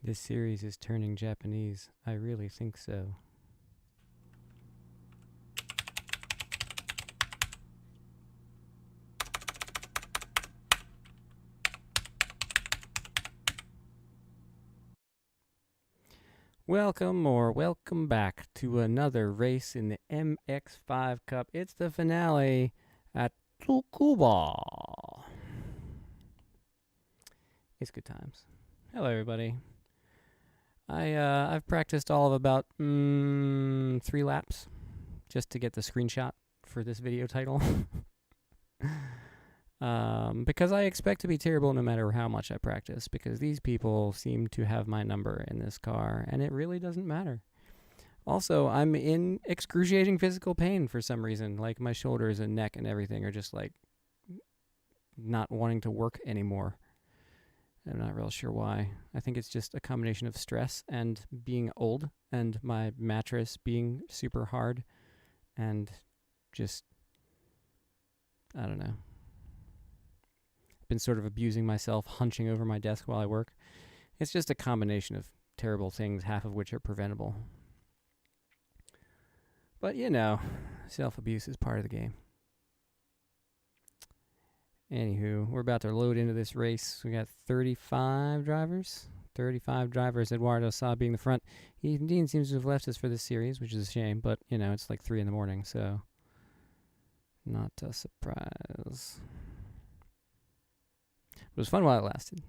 This series is turning Japanese. I really think so. Welcome or welcome back to another race in the MX-5 Cup. It's the finale at Tsukuba. It's good times. Hello, everybody. I've practiced all of about 3 laps just to get the screenshot for this video title. Because I expect to be terrible no matter how much I practice, because these people seem to have my number in this car, and it really doesn't matter. Also, I'm in excruciating physical pain for some reason. Like, my shoulders and neck and everything are just, like, not wanting to work anymore. I'm not real sure why. I think it's just a combination of stress and being old and my mattress being super hard and just, I don't know. Been sort of abusing myself, hunching over my desk while I work. It's just a combination of terrible things, half of which are preventable. But, you know, self-abuse is part of the game. Anywho, we're about to load into this race. We got 35 drivers. 35 drivers, Eduardo Saab being the front. He indeed seems to have left us for this series, which is a shame, but, you know, it's like 3 in the morning, so not a surprise. It was fun while it lasted.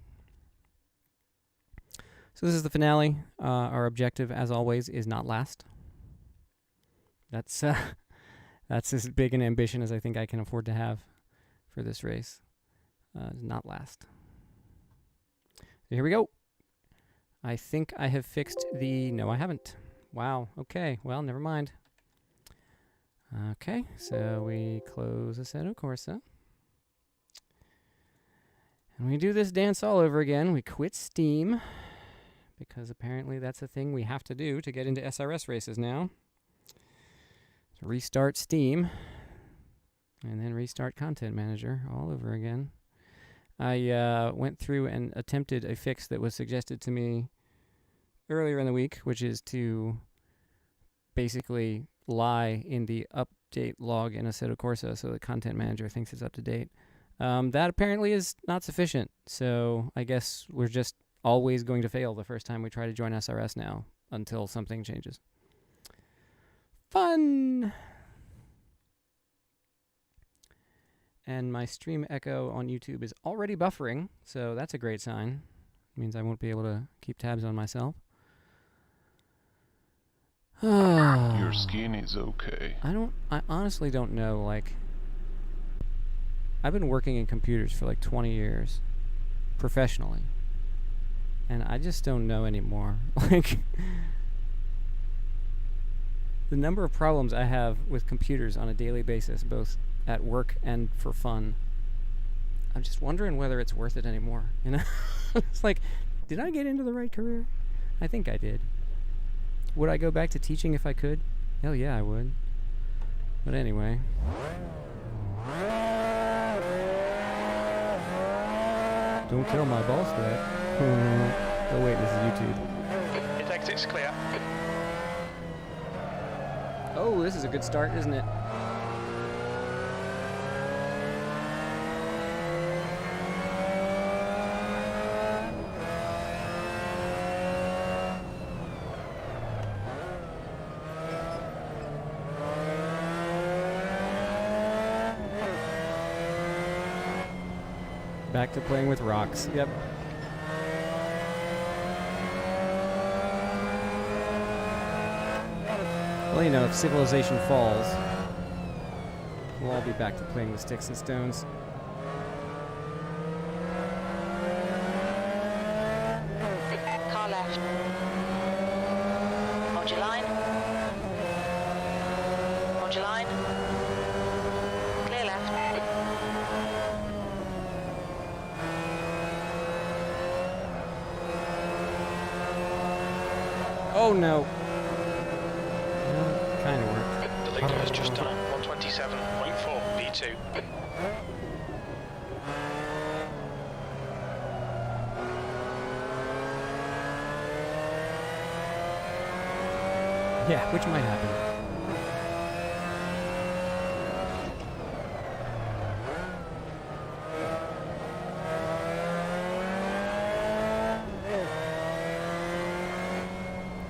So this is the finale. Our objective, as always, is not last. That's as big an ambition as I think I can afford to have for this race. Not last. So here we go. I think I have fixed the... No, I haven't. Wow. Okay. Well, never mind. Okay. So we close Assetto Corsa. And we do this dance all over again. We quit Steam, because apparently that's a thing we have to do to get into SRS races now. So restart Steam, and then restart Content Manager all over again. I went through and attempted a fix that was suggested to me earlier in the week, which is to basically lie in the update log in Assetto Corsa so the Content Manager thinks it's up to date. That apparently is not sufficient, so I guess we're just always going to fail the first time we try to join SRS now, until something changes. Fun! And my stream echo on YouTube is already buffering, so that's a great sign. It means I won't be able to keep tabs on myself. Your skin is okay. I honestly don't know, like... I've been working in computers for like 20 years, professionally, and I just don't know anymore. Like, the number of problems I have with computers on a daily basis, both at work and for fun, I'm just wondering whether it's worth it anymore, you know? It's like, did I get into the right career? I think I did. Would I go back to teaching if I could? Hell yeah, I would. But anyway... Don't tell my boss that. Oh wait, this is YouTube. Its exit's clear. Oh, this is a good start, isn't it? Back to playing with rocks. Yep. Well, you know, if civilization falls, we'll all be back to playing with sticks and stones. Car left. Hold your line. Hold your line. Clear left. Oh no. Kind of worked. The leader has just done 127.4 P2. Yeah, which might happen.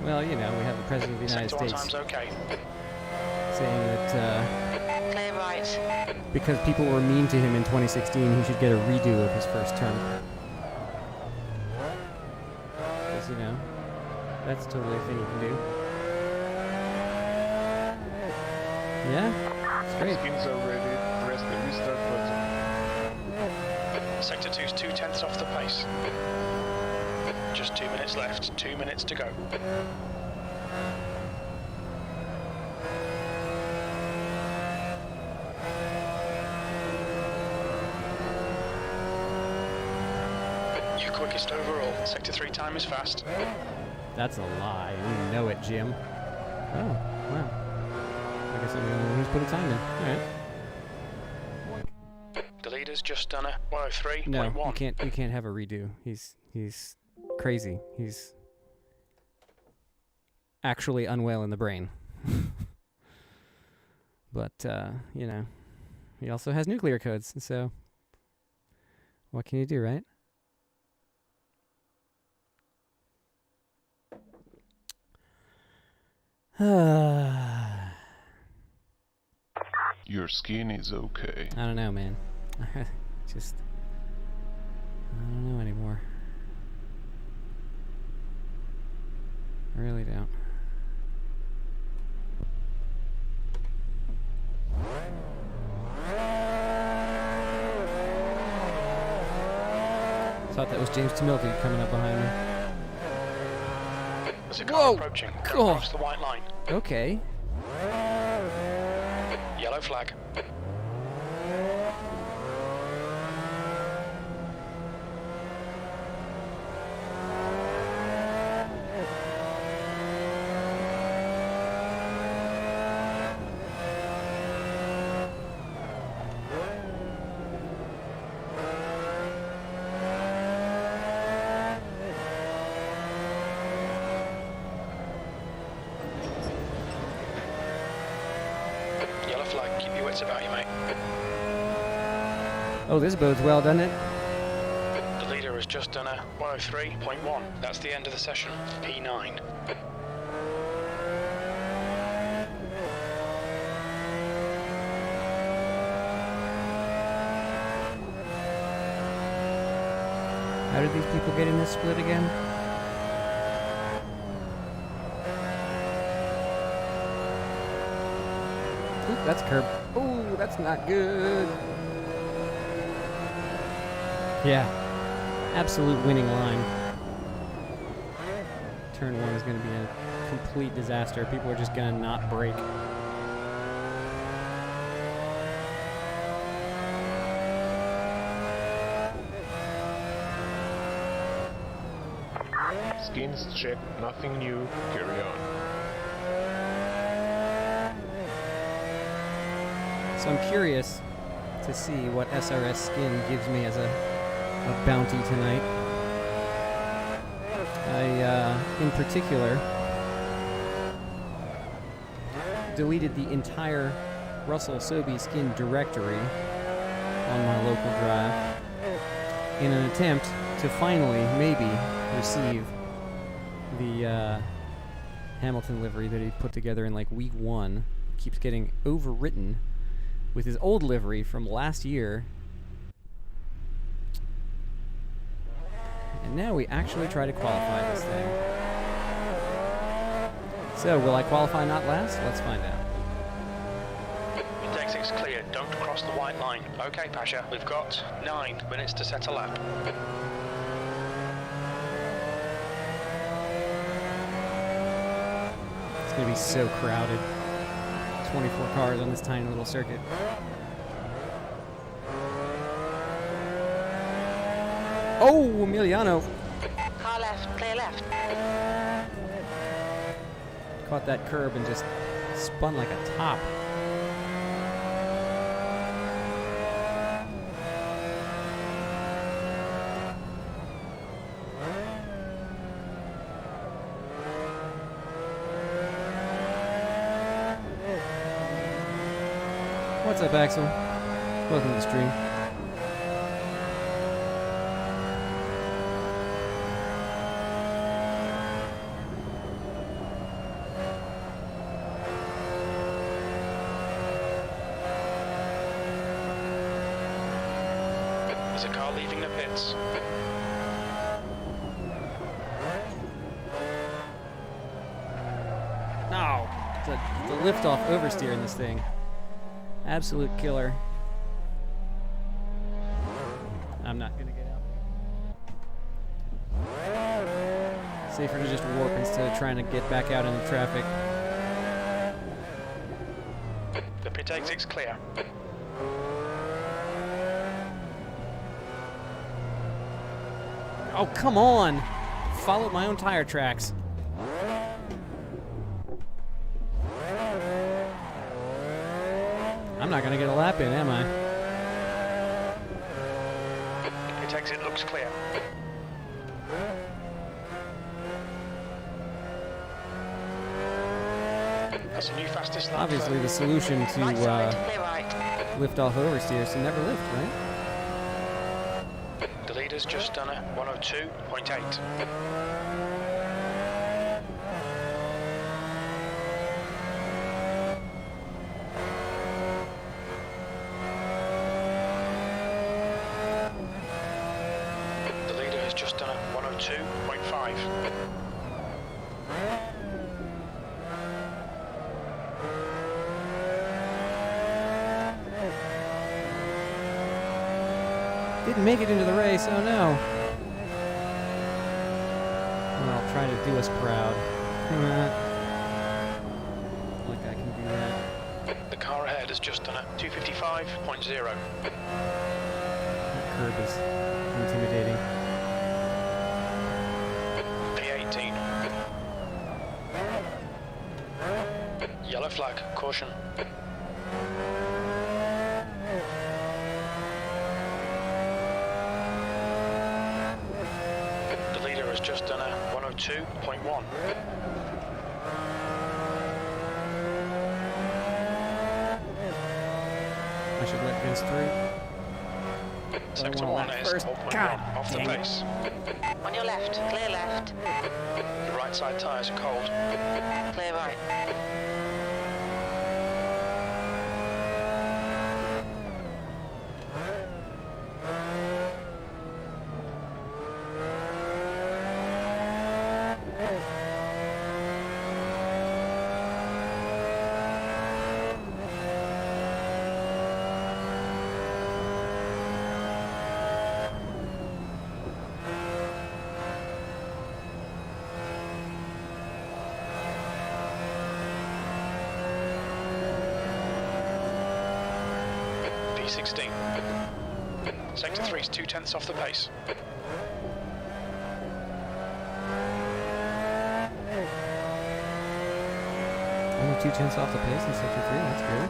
Well, you know, we have the President of the United Sector 1 States time's okay. saying that Clear right. because people were mean to him in 2016, he should get a redo of his first term. Because, you know, that's totally a thing you can do. Yeah? It's great. Skins are ready. Press the restart button. Sector 2's 2/10 off the pace. Just 2 minutes left. 2 minutes to go. Your quickest overall. Sector 3 time is fast. That's a lie. You know it, Jim. Oh, wow. I guess I'm the only one who's put a time in. Alright. The leader's just done a 103.1. No, you can't have a redo. He's crazy. He's actually unwell in the brain. But you know, he also has nuclear codes, so what can you do, right? Your skin is okay. I don't know, man. Just I don't know anymore. I really don't. Thought that was James Tamilty coming up behind me. There's a car approaching. Go across the white line. Okay. Yellow flag. Yellow flag. Keep your wits about you, mate. Oh, this bodes well, doesn't it? The leader has just done a 103.1. That's the end of the session. P9. How did these people get in this split again? Oop, that's a curb. Oh, that's not good. Yeah, absolute winning line. Turn 1 is going to be a complete disaster. People are just going to not brake. Skins check, nothing new, carry on. So I'm curious to see what SRS skin gives me as a bounty tonight. In particular, deleted the entire Russell Sobey skin directory on my local drive in an attempt to finally, maybe, receive the Hamilton livery that he put together in like week 1. Keeps getting overwritten with his old livery from last year. And now we actually try to qualify this thing. So, will I qualify not last? Let's find out. Your exit's clear. Don't cross the white line. Okay, Pasha. We've got 9 minutes to set a lap. It's going to be so crowded. 24 cars on this tiny little circuit. Oh, Emiliano! Car left, clear left. Caught that curb and just spun like a top. What's up, Axel? Welcome to the stream. There's a car leaving the pits. No! The lift-off oversteer in this thing. Absolute killer. I'm not gonna get out. Safer to just warp instead of trying to get back out into traffic. The pit exit's clear. Oh, come on! Followed my own tire tracks. I'm not gonna get a lap in, am I? Pit exit looks clear. That's a new fastest lap. Obviously, the solution Right to side, clear right. lift off oversteer is to never lift, right? The leader's just done a 102.8. The leader has just done a 102.5. Didn't make it into the race, oh no. Well, I'll try to do us proud. Like I can do that. The car ahead has just done a 255.0. That curb is intimidating. P18. Yellow flag, caution. The leader has just done a 102.1. I should let this through. Sector 1 is first. 0.1 God off the dang it. pace. On your left, clear left. The right side tyres are cold. Clear right. P16. Sector 3 is 2/10 off the pace. Only 2/10 off the pace in sector 3, that's good.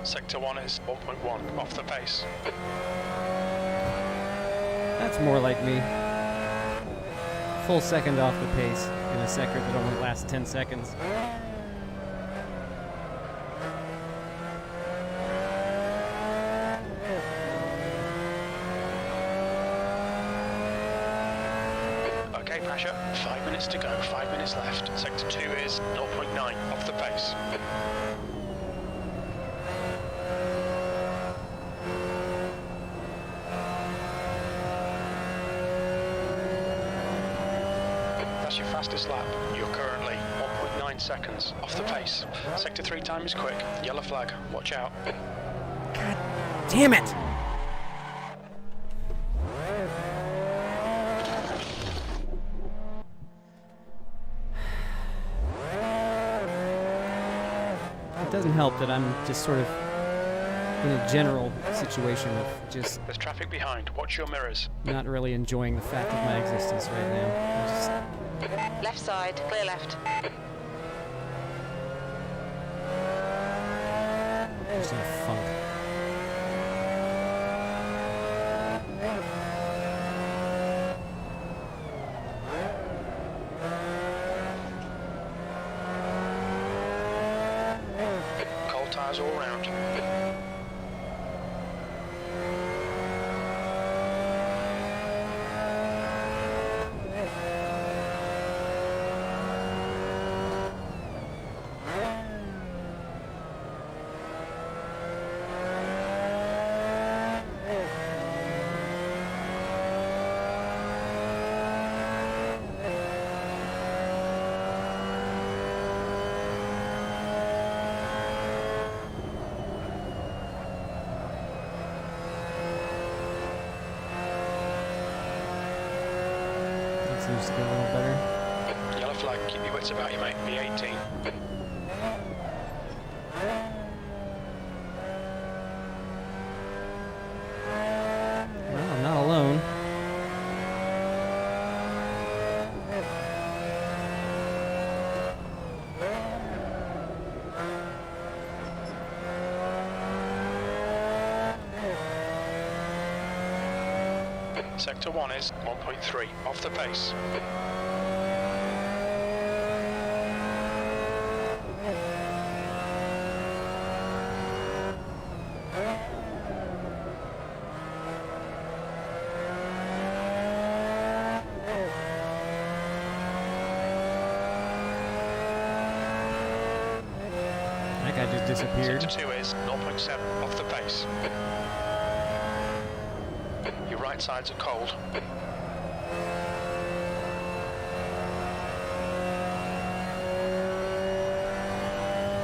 Sector 1 is 1.1 off the pace. That's more like me. Full second off the pace in a sector that only lasts 10 seconds. Okay, Pasha, 5 minutes to go, 5 minutes left. Sector 2 is 0.9 off the pace. That's your fastest lap. You're currently 1.9 seconds off the pace. Sector 3 time is quick. Yellow flag. Watch out. Damn it! It doesn't help that I'm just sort of in a general situation of just There's traffic behind. Watch your mirrors. not really enjoying the fact of my existence right now. I'm Left side, clear left. just in a funk. tyres all round. Seems to get a little better. Yellow flag, keep your wits about you, mate. B18. Well, I'm not alone. Sector 1 is 1.3, off the pace. That guy just disappeared. Sector 2 is 0.7, off the pace. Your right sides are cold.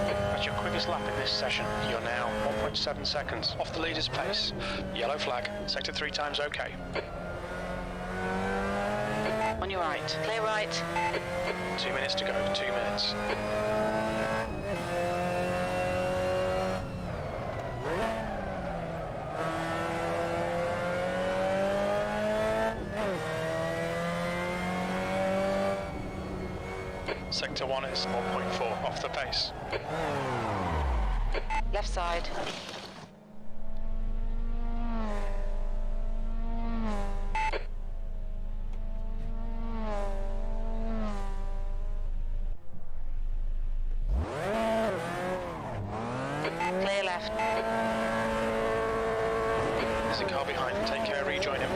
That's your quickest lap in this session. You're now 1.7 seconds off the leader's pace. Yellow flag. Sector 3 times okay. On your right. Clear right. 2 minutes to go. 2 minutes. Sector 1 is 1.4, off the pace. Left side. Clear left. There's a car behind. Take care, rejoin him.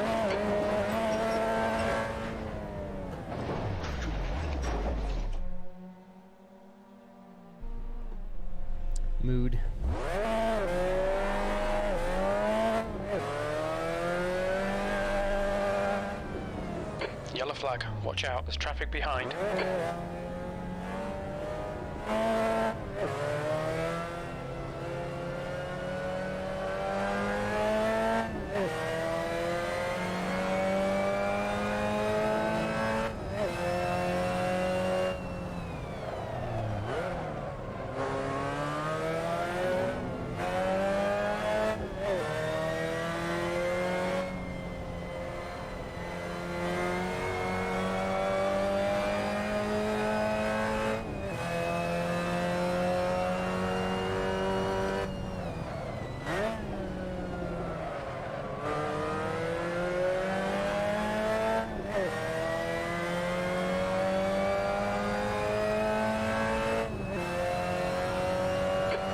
Mood. Yellow flag. Watch out. There's traffic behind.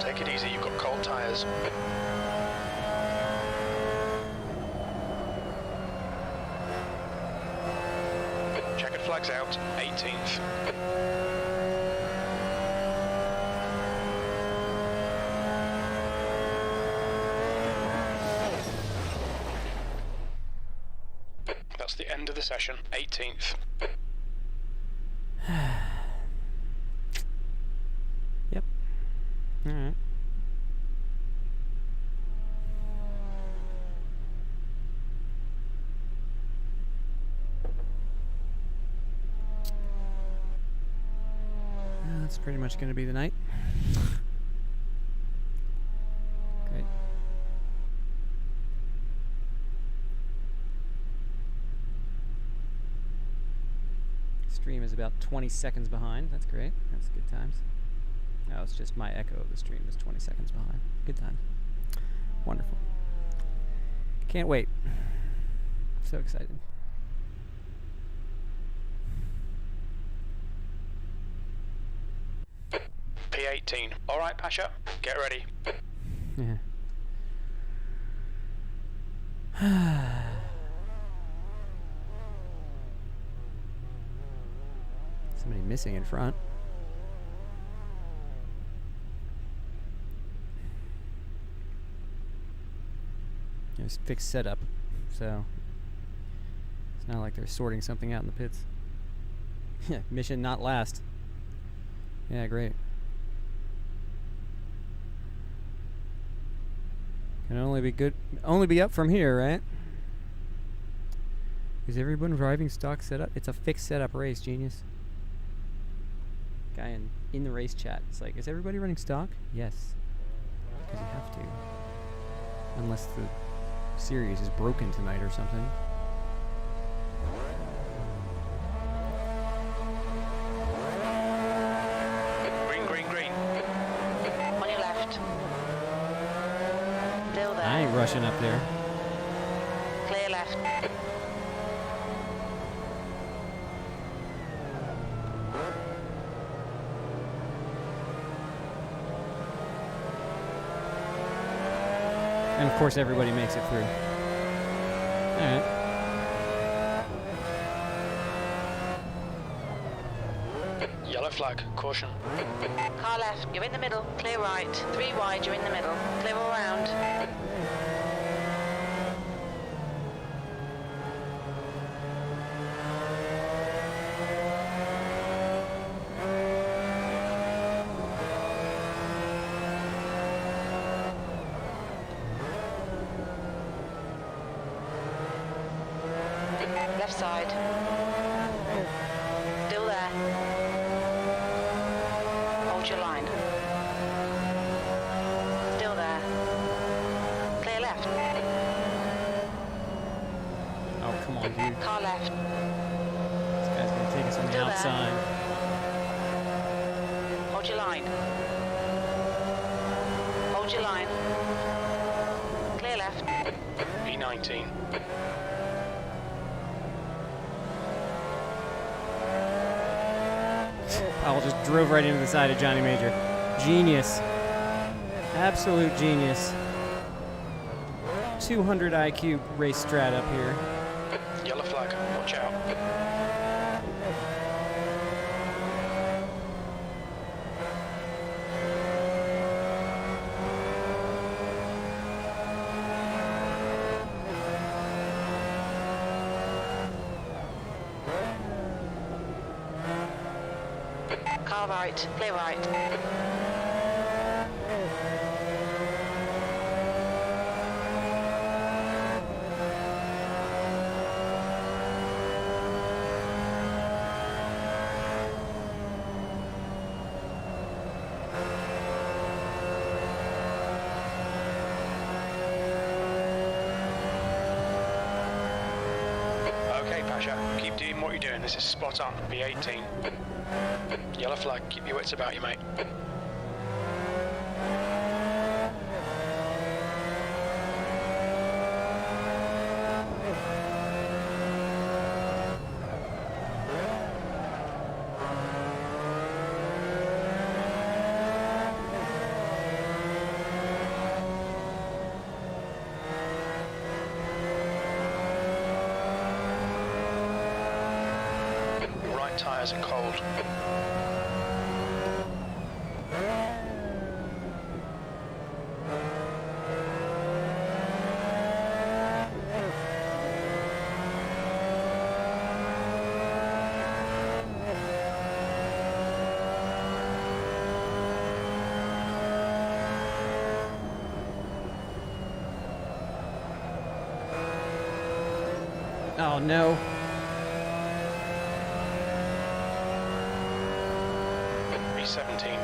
Take it easy, you've got cold tyres. Checkered flags out, 18th. That's the end of the session, 18th. Yep. Alright. That's pretty much going to be the night. Great. Stream is about 20 seconds behind. That's great. That's good times. No, it's just my echo of the stream is 20 seconds behind. Good times. Wonderful. Can't wait. So excited. P8, 18. All right, Pasha, get ready. Yeah. Somebody missing in front. There's fixed setup, so it's not like they're sorting something out in the pits. Yeah, mission not last. Yeah, great. Can only be up from here, right? Is everyone driving stock setup? It's a fixed setup race, genius. Guy in the race chat. It's like, is everybody running stock? Yes. Because you have to. Unless the series is broken tonight or something. Green, green, green. On your left. Still there. I ain't rushing up there. Clear left. And of course everybody makes it through. Alright. Yellow flag, caution. Car left, you're in the middle. Clear right. 3 wide, you're in the middle. Clear all round. Left side. Still there. Hold your line. Still there. Clear left. Oh, come on, dude. Car left. This guy's gonna take us on the Still there. outside. Hold your line. Hold your line. Clear left. E19. I just drove right into the side of Johnny Major. Genius. Absolute genius. 200 IQ race strat up here. Yellow flag, watch out. Car right. Clear right. Okay, Pasha, keep doing what you're doing. This is spot on. B18. Yellow flag, keep your wits about you, mate. Right tyres are cold. Oh no. B17.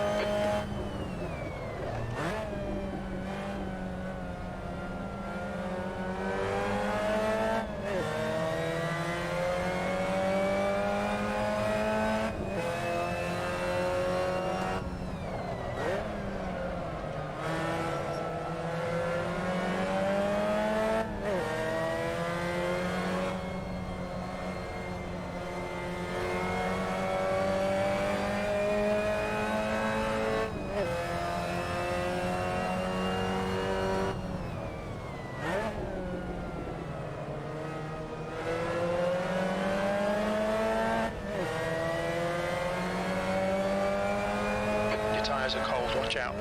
tyres are cold, watch out.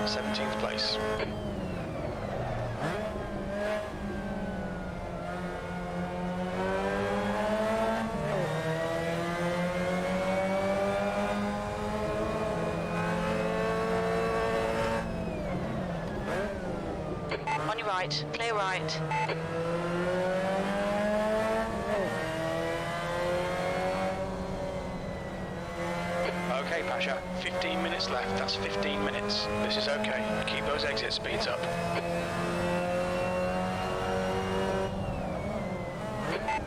Seventeenth place. On your right, clear right. Okay, Pasha, 15 minutes left. That's 15 minutes. This is okay. Keep those exit speeds up.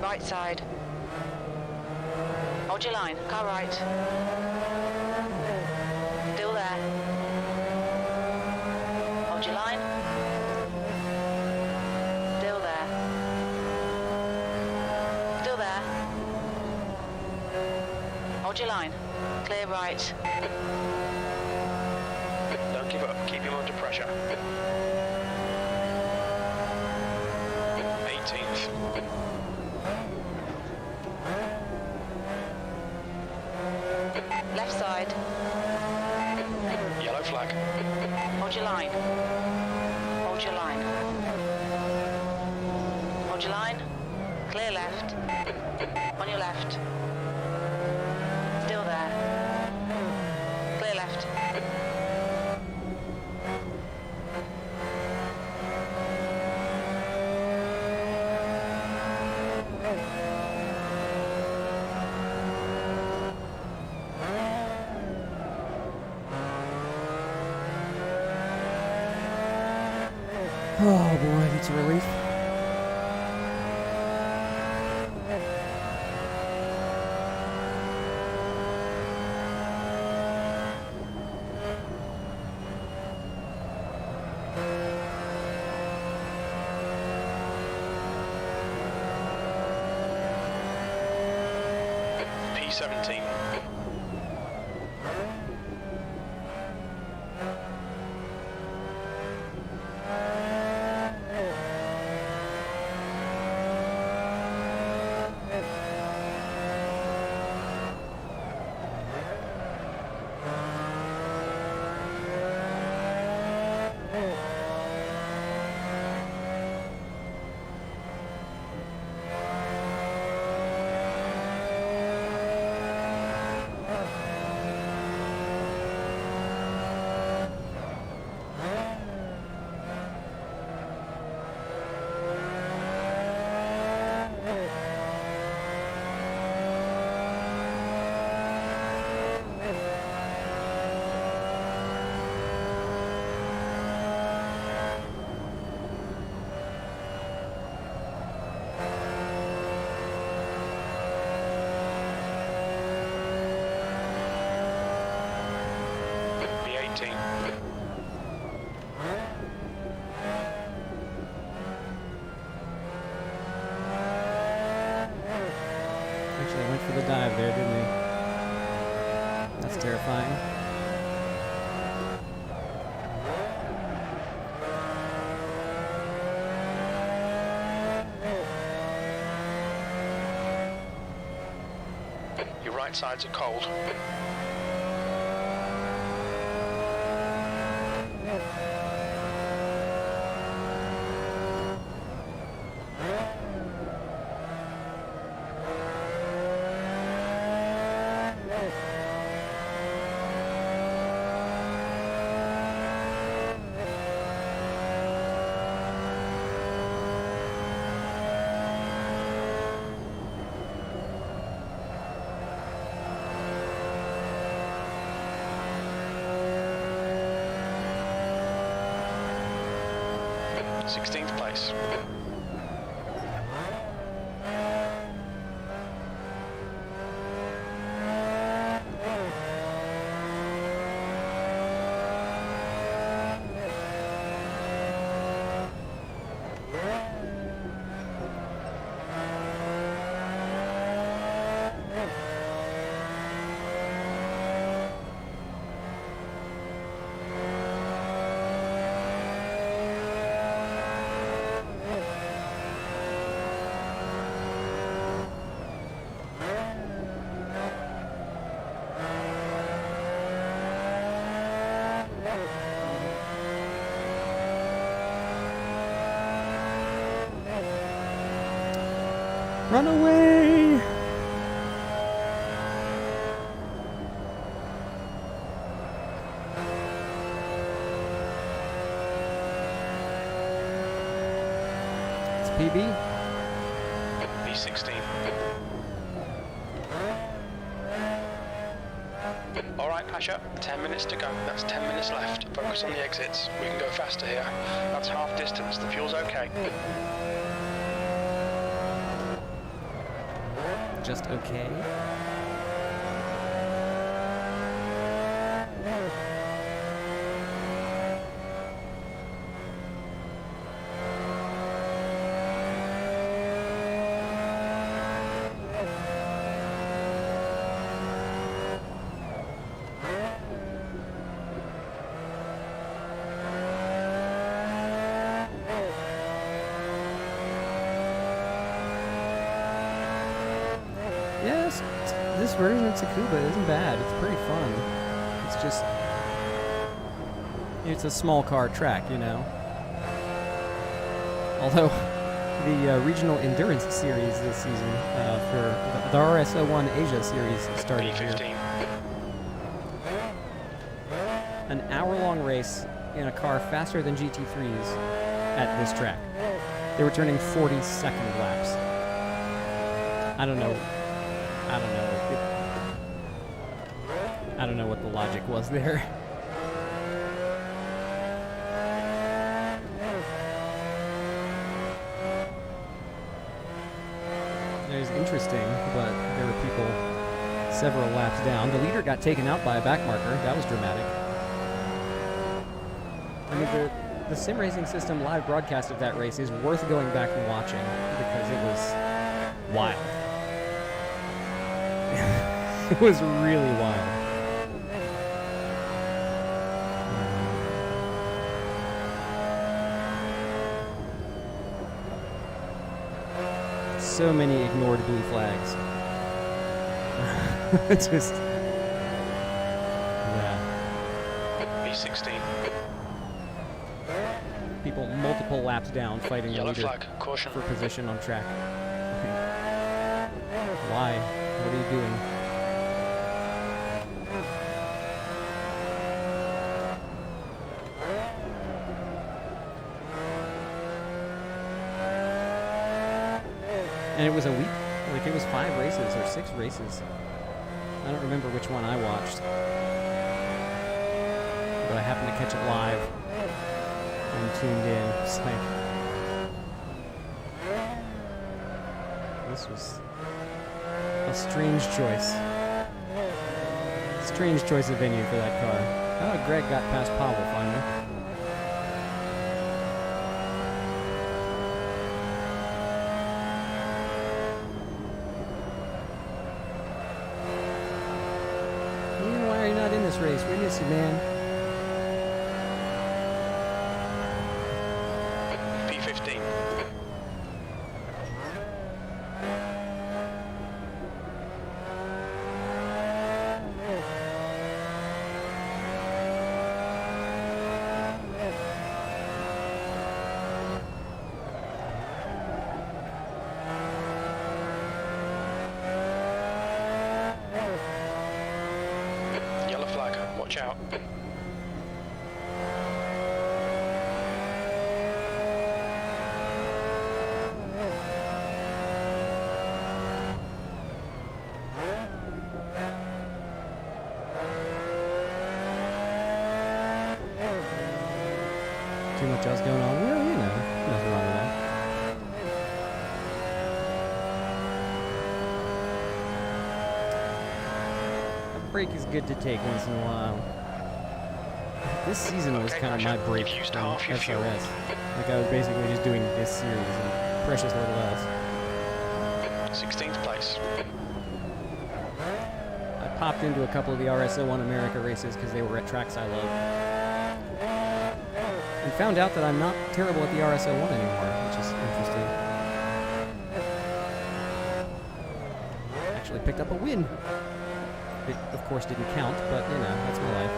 Right side. Hold your line, car right. Still there. Hold your line. Still there. Still there. Hold your line. Clear right. Don't give up. Keep him under pressure. 18th. Left side. Yellow flag. Hold your line. Hold your line. Hold your line. Clear left. On your left. Still there. Clear left. Oh boy, it's a relief. P17. Actually, went for the dive there, didn't he? That's terrifying. Your right sides are cold. Sixteenth place. Run away! It's PB. B16. Alright, Pasha, 10 minutes to go. That's 10 minutes left. Focus on the exits. We can go faster here. That's half distance. The fuel's okay. Just okay. Yes, this version of Tsukuba isn't bad. It's pretty fun. It's just, it's a small car track, you know. Although the regional endurance series this season for the RS01 Asia series started here. B15. An hour-long race in a car faster than GT3s at this track. They were turning 40-second laps. I don't know what the logic was there. It was interesting, but there were people several laps down. The leader got taken out by a back marker. That was dramatic. I mean, the sim racing system live broadcast of that race is worth going back and watching because it was wild. It was really wild. So many ignored blue flags. Just, yeah. B16. People multiple laps down fighting the Yellow leader flag. Caution. for position on track. Why? What are you doing? And it was a week, like it was 5 races or 6 races. I don't remember which one I watched. But I happened to catch it live and tuned in. It's like, this was a strange choice. Strange choice of venue for that car. Oh, Greg got past Pavel finally. Why are you not in this race? We miss you, man. P15. Yellow flag. Watch out. Too much else going on? Well, you know, nothing wrong with that. A break is good to take once in a while. This season was Okay, kind of my Pasha, break you've used from half your fuel. SRS. Like I was basically just doing this series and precious little else. 16th place. I popped into a couple of the RS01 America races because they were at tracks I love. And found out that I'm not terrible at the RS01 anymore, which is interesting. Actually picked up a win. It, of course, didn't count, but, you know, that's my life.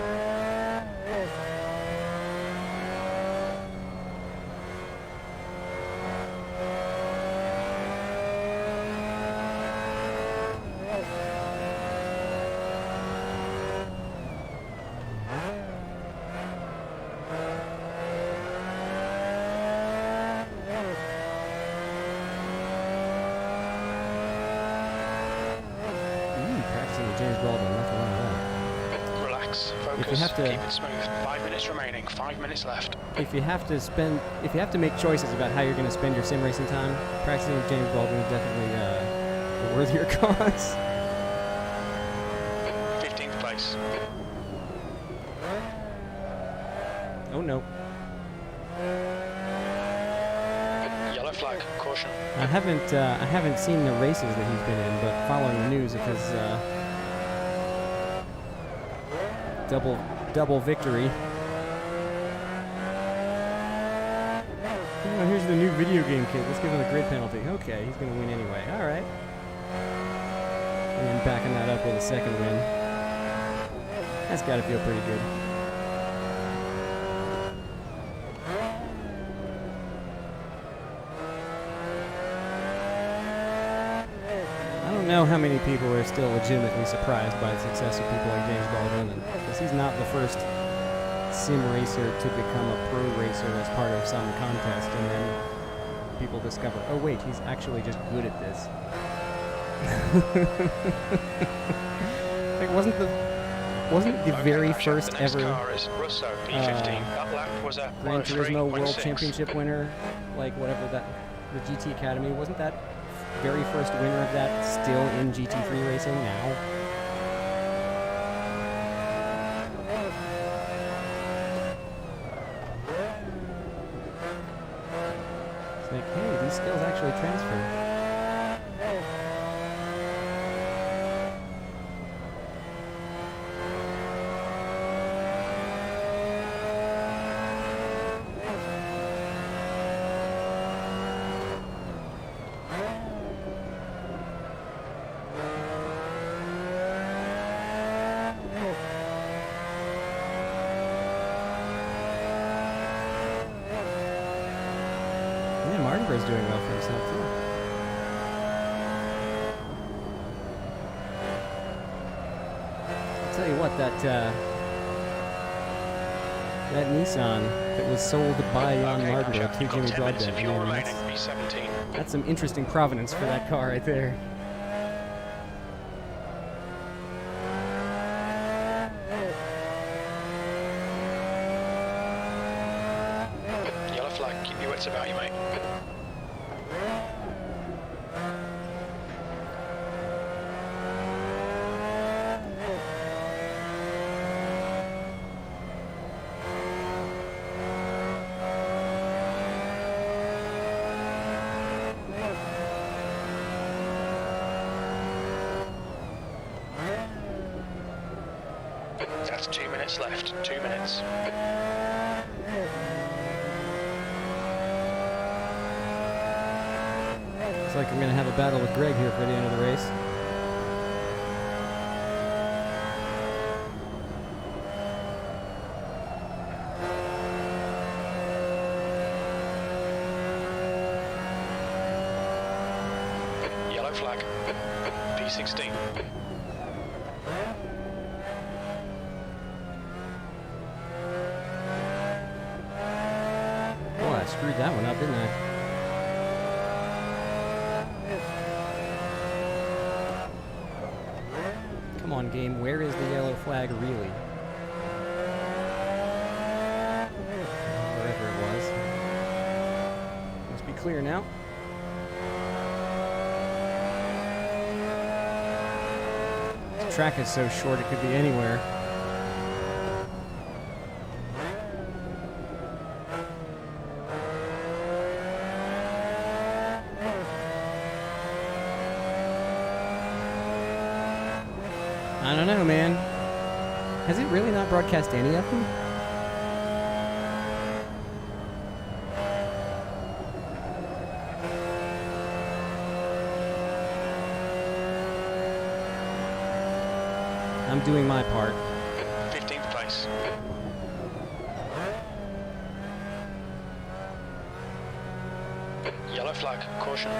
focus. have to- Keep it smooth. 5 minutes remaining. 5 minutes left. if you have to make choices about how you're going to spend your sim racing time, practicing with James Baldwin is definitely a worthier cause. 15th place. Oh no. Yellow flag. Caution. I haven't seen the races that he's been in, but following the news of his double victory. Oh, here's the new video game kit. Let's give him a grid penalty. Okay, he's gonna win anyway. All right. And then backing that up with a second win. That's got to feel pretty good. I don't know how many people are still legitimately surprised by the success of people like James Baldwin, because he's not the first sim racer to become a pro racer as part of some contest, and then people discover, oh wait, he's actually just good at this. Like, wasn't the very first the next ever car is Russo, P15. That lap was a Gran Turismo World 103.6. Championship winner, like whatever that, the GT Academy, wasn't that very first winner of that still in GT3 racing now? It's like, hey, these skills actually transfer. Yeah, Martinburg's doing well for himself too. I'll tell you what, that Nissan that was sold by Jan Martinburg to Jimmy Broadbent, Fuel man, remaining. P17. that's some interesting provenance for that car right there. Yellow flag. Keep your wits about you, mate. That's 2 minutes left. 2 minutes. Looks like I'm going to have a battle with Greg here for the end of the race. Yellow flag. P16. Boy, I screwed that one up, didn't I? Come on, game, where is the yellow flag really? Wherever it was. Must be clear now. This track is so short it could be anywhere. I don't know, man. Has it really not broadcast any of them? I'm doing my part. 15th place. Yellow flag. Caution.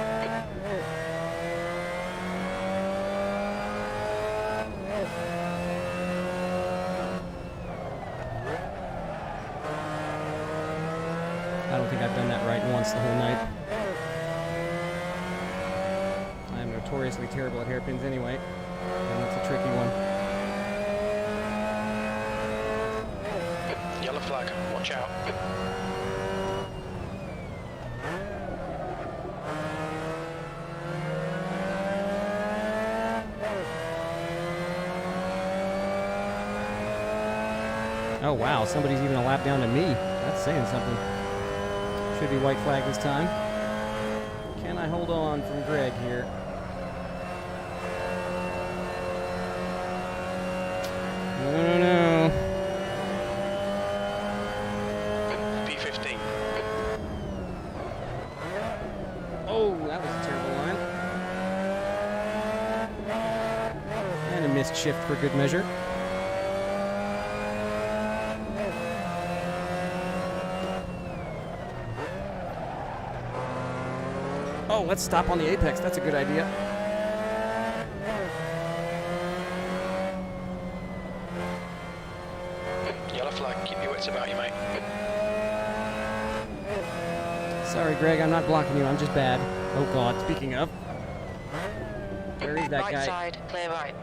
I don't think I've done that right once the whole night. I am notoriously terrible at hairpins anyway, and that's a tricky one. flag. Watch out. Oh wow, somebody's even a lap down to me. That's saying something. Should be white flag this time. Can I hold on from Greg here? No. P15. Oh, that was a terrible line. And a missed shift for good measure. Oh, let's stop on the apex. That's a good idea. Yellow flag. Keep your wits about you, mate. Sorry, Greg, I'm not blocking you. I'm just bad. Oh, God. Speaking of. Where is that Right guy? side, clear right.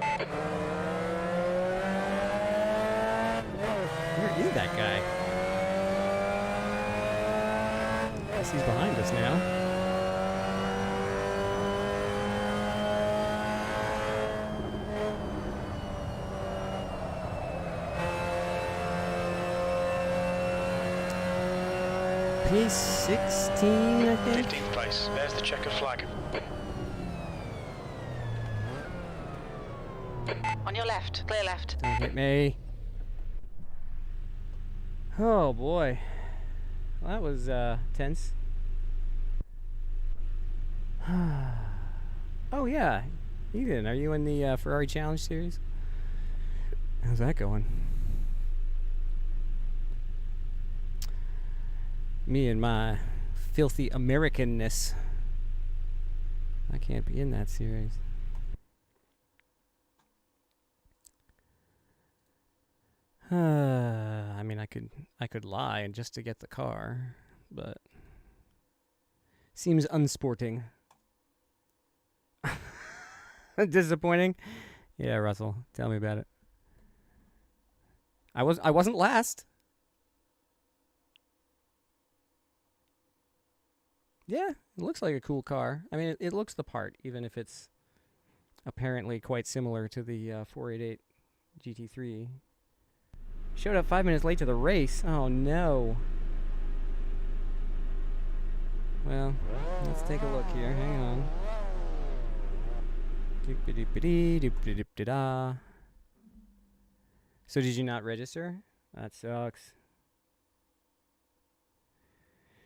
Where is that guy? Guess he's behind us now. P16, I think. 15th place. There's the checkered flag. On your left, clear left. Don't hit me. Oh boy. Well, that was tense. Oh yeah. Ethan, are you in the Ferrari Challenge series? How's that going? Me and my filthy Americanness. I can't be in that series. I mean, I could lie and just to get the car, but seems unsporting. Disappointing. Yeah, Russell, tell me about it. I wasn't last. Yeah, it looks like a cool car. I mean, it looks the part, even if it's apparently quite similar to the 488 GT3. Showed up 5 minutes late to the race. Oh no. Well, let's take a look here. Hang on. Doop-a-doop-a-dee, So did you not register? That sucks.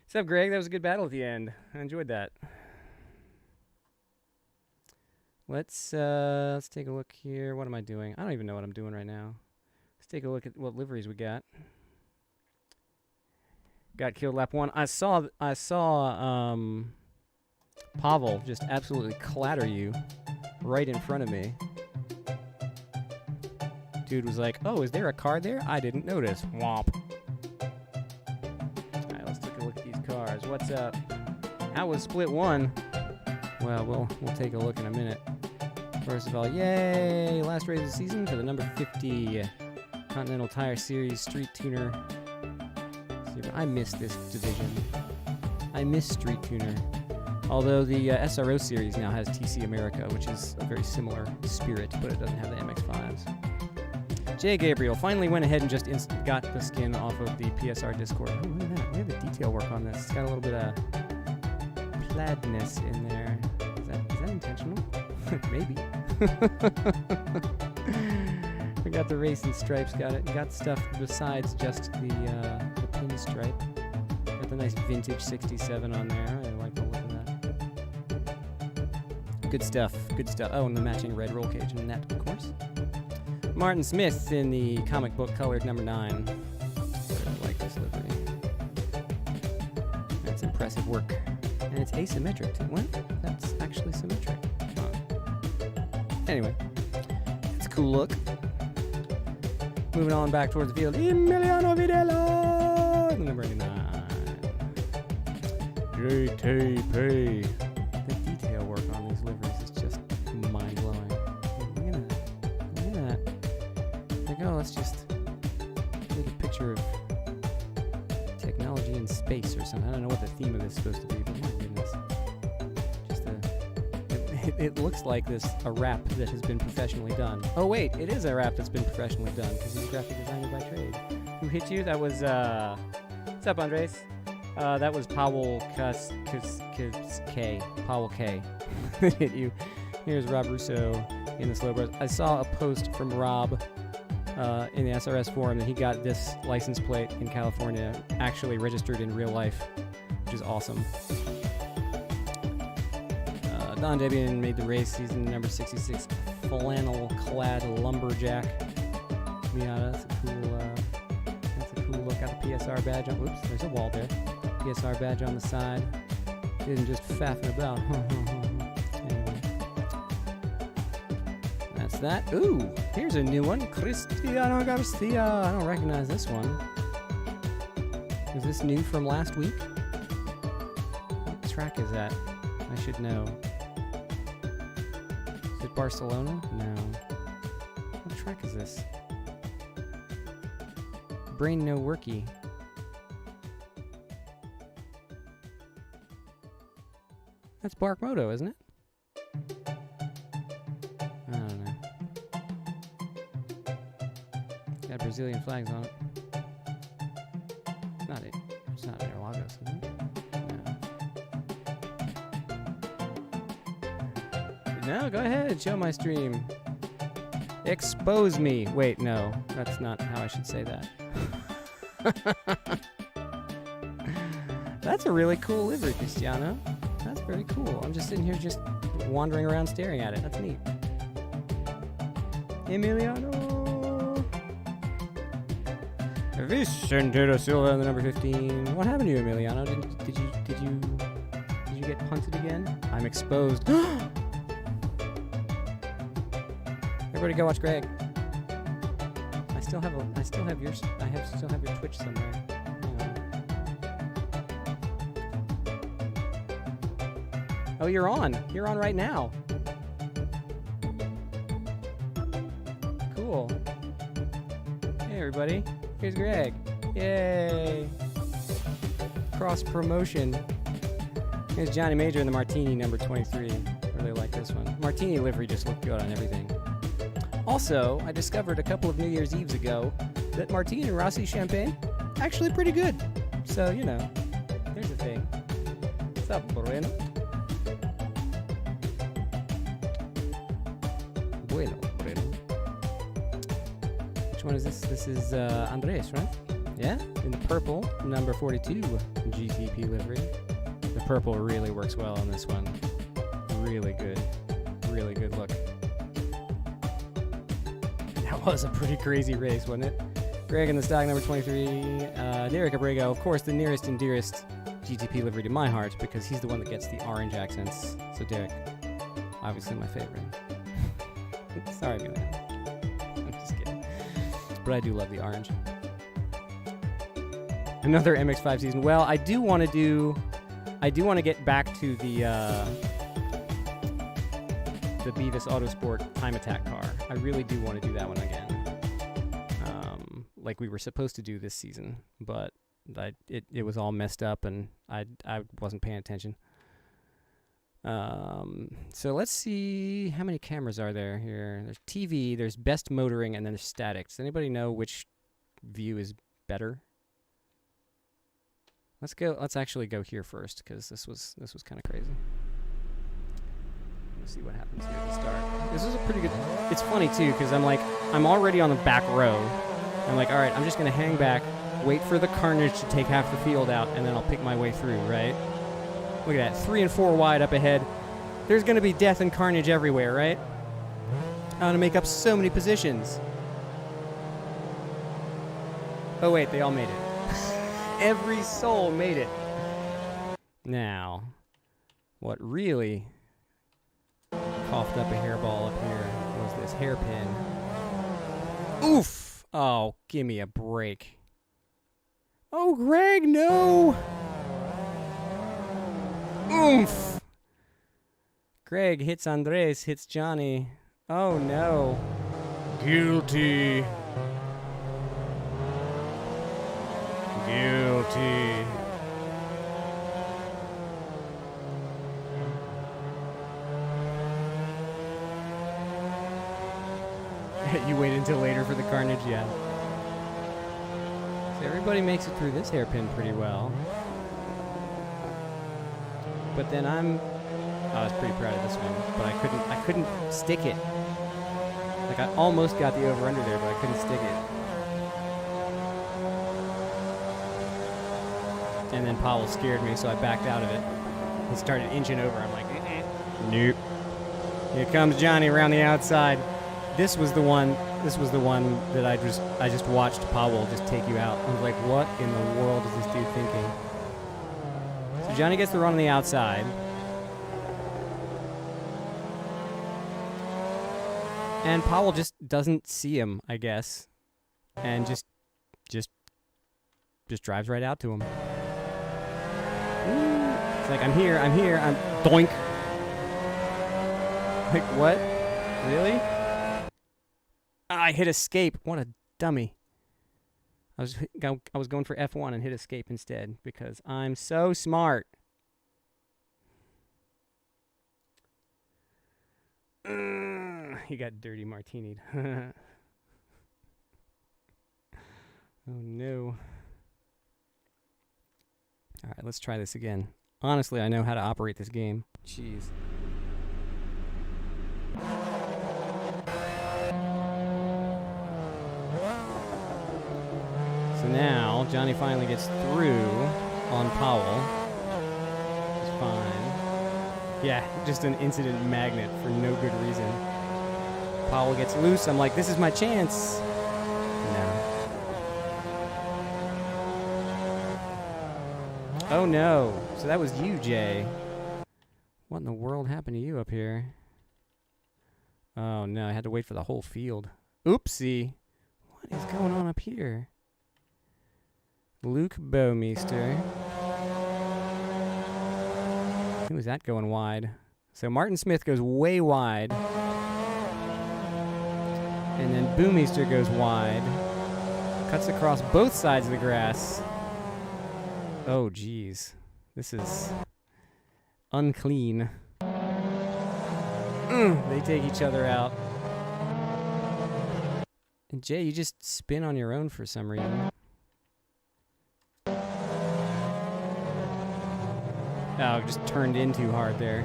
What's up, Greg? That was a good battle at the end. I enjoyed that. Let's take a look here. What am I doing? I don't even know what I'm doing right now. Let's take a look at what liveries we got. Got killed lap 1. I saw Pavel just absolutely clatter you right in front of me. Dude was like, "Oh, is there a car there? I didn't notice." Womp. All right, let's take a look at these cars. What's up? How was split 1? Well, we'll take a look in a minute. First of all, yay! Last race of the season for the number 50 Continental Tire Series Street Tuner. I miss this division. I miss Street Tuner. Although the SRO series now has TC America, which is a very similar spirit, but it doesn't have the MX-5s. Jay Gabriel finally went ahead and just got the skin off of the PSR Discord. Oh, look at that. We have the detail work on this. It's got a little bit of plaidness in there. Is that intentional? Maybe. We got the racing stripes. Got stuff besides just the pinstripe. Got the nice vintage 67 on there. I like the look of that. Good stuff. Good stuff. Oh, and the matching red roll cage and net, of course. Martin Smith in the comic book colored number 9. I like this livery. That's impressive work. And it's asymmetric too. What? That's actually symmetric. Anyway, it's a cool look. Moving on back towards the field. Emiliano Videla! Number 99. JTP. The detail work on these liveries is just mind-blowing. Look at that. Look at that. There we go. Let's just take a picture of space or something. I don't know what the theme of this is supposed to be, but my goodness. Just it looks like a wrap that has been professionally done. Oh wait, it is a wrap that's been professionally done because he's a graphic designer by trade. Who hit you? That was what's up, Andres? That was Powell K. Powell K. hit you. Here's Rob Russo in the Slow Bros. I saw a post from Rob in the SRS forum that he got this license plate in California actually registered in real life, which is awesome. Don Debian made the race season number 66 flannel-clad lumberjack Miata. That's a cool look. Got the PSR badge on. Oops, there's a wall there. PSR badge on the side. Didn't just faffing about. Anyway. That's that. Ooh, here's a new one. Cristiano Garcia. I don't recognize this one. Is this new from last week? What track is that? I should know. Is it Barcelona? No. What track is this? Brain no worky. That's Bark Moto, isn't it? I don't know. Got Brazilian flags on it. It's not it. It's not Interlagos, is it? No. No, go ahead. Show my stream. Expose me. Wait, no. That's not how I should say that. That's a really cool livery, Cristiano. That's very cool. I'm just sitting here just wandering around staring at it. That's neat. Emiliano. Vicente Silva in the number 15. What happened to you, Emiliano? Did you get punted again? I'm exposed. Everybody go watch Greg. I still have your Twitch somewhere. Oh, you're on. You're on right now. Cool. Hey, everybody. Here's Greg. Yay. Cross promotion. Here's Johnny Major in the Martini number 23. Really like this one. Martini livery just looked good on everything. Also, I discovered a couple of New Year's Eves ago that Martini and Rossi champagne actually pretty good. So, you know, there's a thing. What's up, Bueno? Bueno. Which one is this? This is Andres, right? Yeah? In the purple, number 42 GTP livery. The purple really works well on this one. Really good. Really good look. That was a pretty crazy race, wasn't it? Greg in the stock number 23. Derek Abrego, of course, the nearest and dearest GTP livery to my heart because he's the one that gets the orange accents. So Derek, obviously my favorite. Sorry, man. I'm just kidding. But I do love the orange. Another MX-5 season. Well, I do want to get back to the Beavis Autosport Time Attack car. I really do want to do that one again. Like we were supposed to do this season, but it was all messed up and I wasn't paying attention. So let's see how many cameras are there here. There's TV, there's best motoring, and then there's static. Does anybody know which view is better? Let's actually go here first because this was kind of crazy. Let's see what happens here at the start. This is a pretty good. It's funny too because I'm already on the back row. I'm like, all right, I'm just gonna hang back, wait for the carnage to take half the field out, and then I'll pick my way through. Right? Look at that, 3 and 4 wide up ahead. There's gonna be death and carnage everywhere, right? I'm gonna make up so many positions. Oh wait, they all made it. Every soul made it. Now, what really coughed up a hairball up here was this hairpin. Oof! Oh, give me a break. Oh, Greg, no! Oomph! Greg hits Andres, hits Johnny. Oh, no. Guilty. Guilty. You waited until later for the carnage, yeah. So everybody makes it through this hairpin pretty well. But then I was pretty proud of this one, but I couldn't stick it. Like I almost got the over-under there, but I couldn't stick it. And then Powell scared me, so I backed out of it. He started inching over. I'm like, nope. Here comes Johnny around the outside. This was the one that I just watched Powell just take you out. I was like, what in the world is this dude thinking? So Johnny gets the run on the outside. And Powell just doesn't see him, I guess. And just drives right out to him. It's like, I'm here, I'm doink. Like, what? Really? I hit escape. What a dummy. I was going for F1 and hit escape instead because I'm so smart. He got dirty martini'd. Oh no. Alright, let's try this again. Honestly, I know how to operate this game. Jeez. So now, Johnny finally gets through on Powell. Which is fine. Yeah, just an incident magnet for no good reason. Powell gets loose. I'm like, this is my chance. No. Oh no. So that was you, Jay. What in the world happened to you up here? Oh no, I had to wait for the whole field. Oopsie. What is going on up here? Luke Bowmeister. Who is that going wide? So Martin Smith goes way wide. And then Boomeister goes wide. Cuts across both sides of the grass. Oh, geez. This is unclean. They take each other out. And Jay, you just spin on your own for some reason. Oh, just turned in too hard there.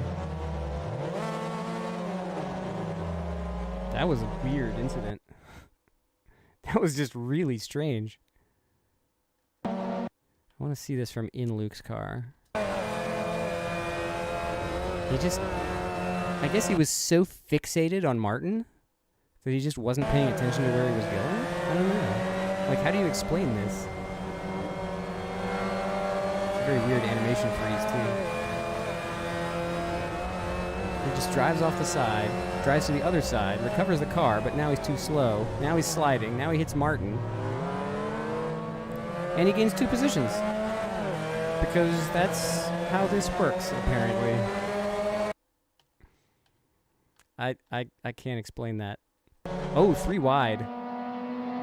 That was a weird incident. That was just really strange. I want to see this from in Luke's car. He just... I guess he was so fixated on Martin that he just wasn't paying attention to where he was going? I don't know. Like, how do you explain this? It's a very weird animation freeze, too. He just drives off the side, drives to the other side, recovers the car, but now he's too slow. Now he's sliding. Now he hits Martin. And he gains 2 positions. Because that's how this works, apparently. I can't explain that. Oh, 3 wide.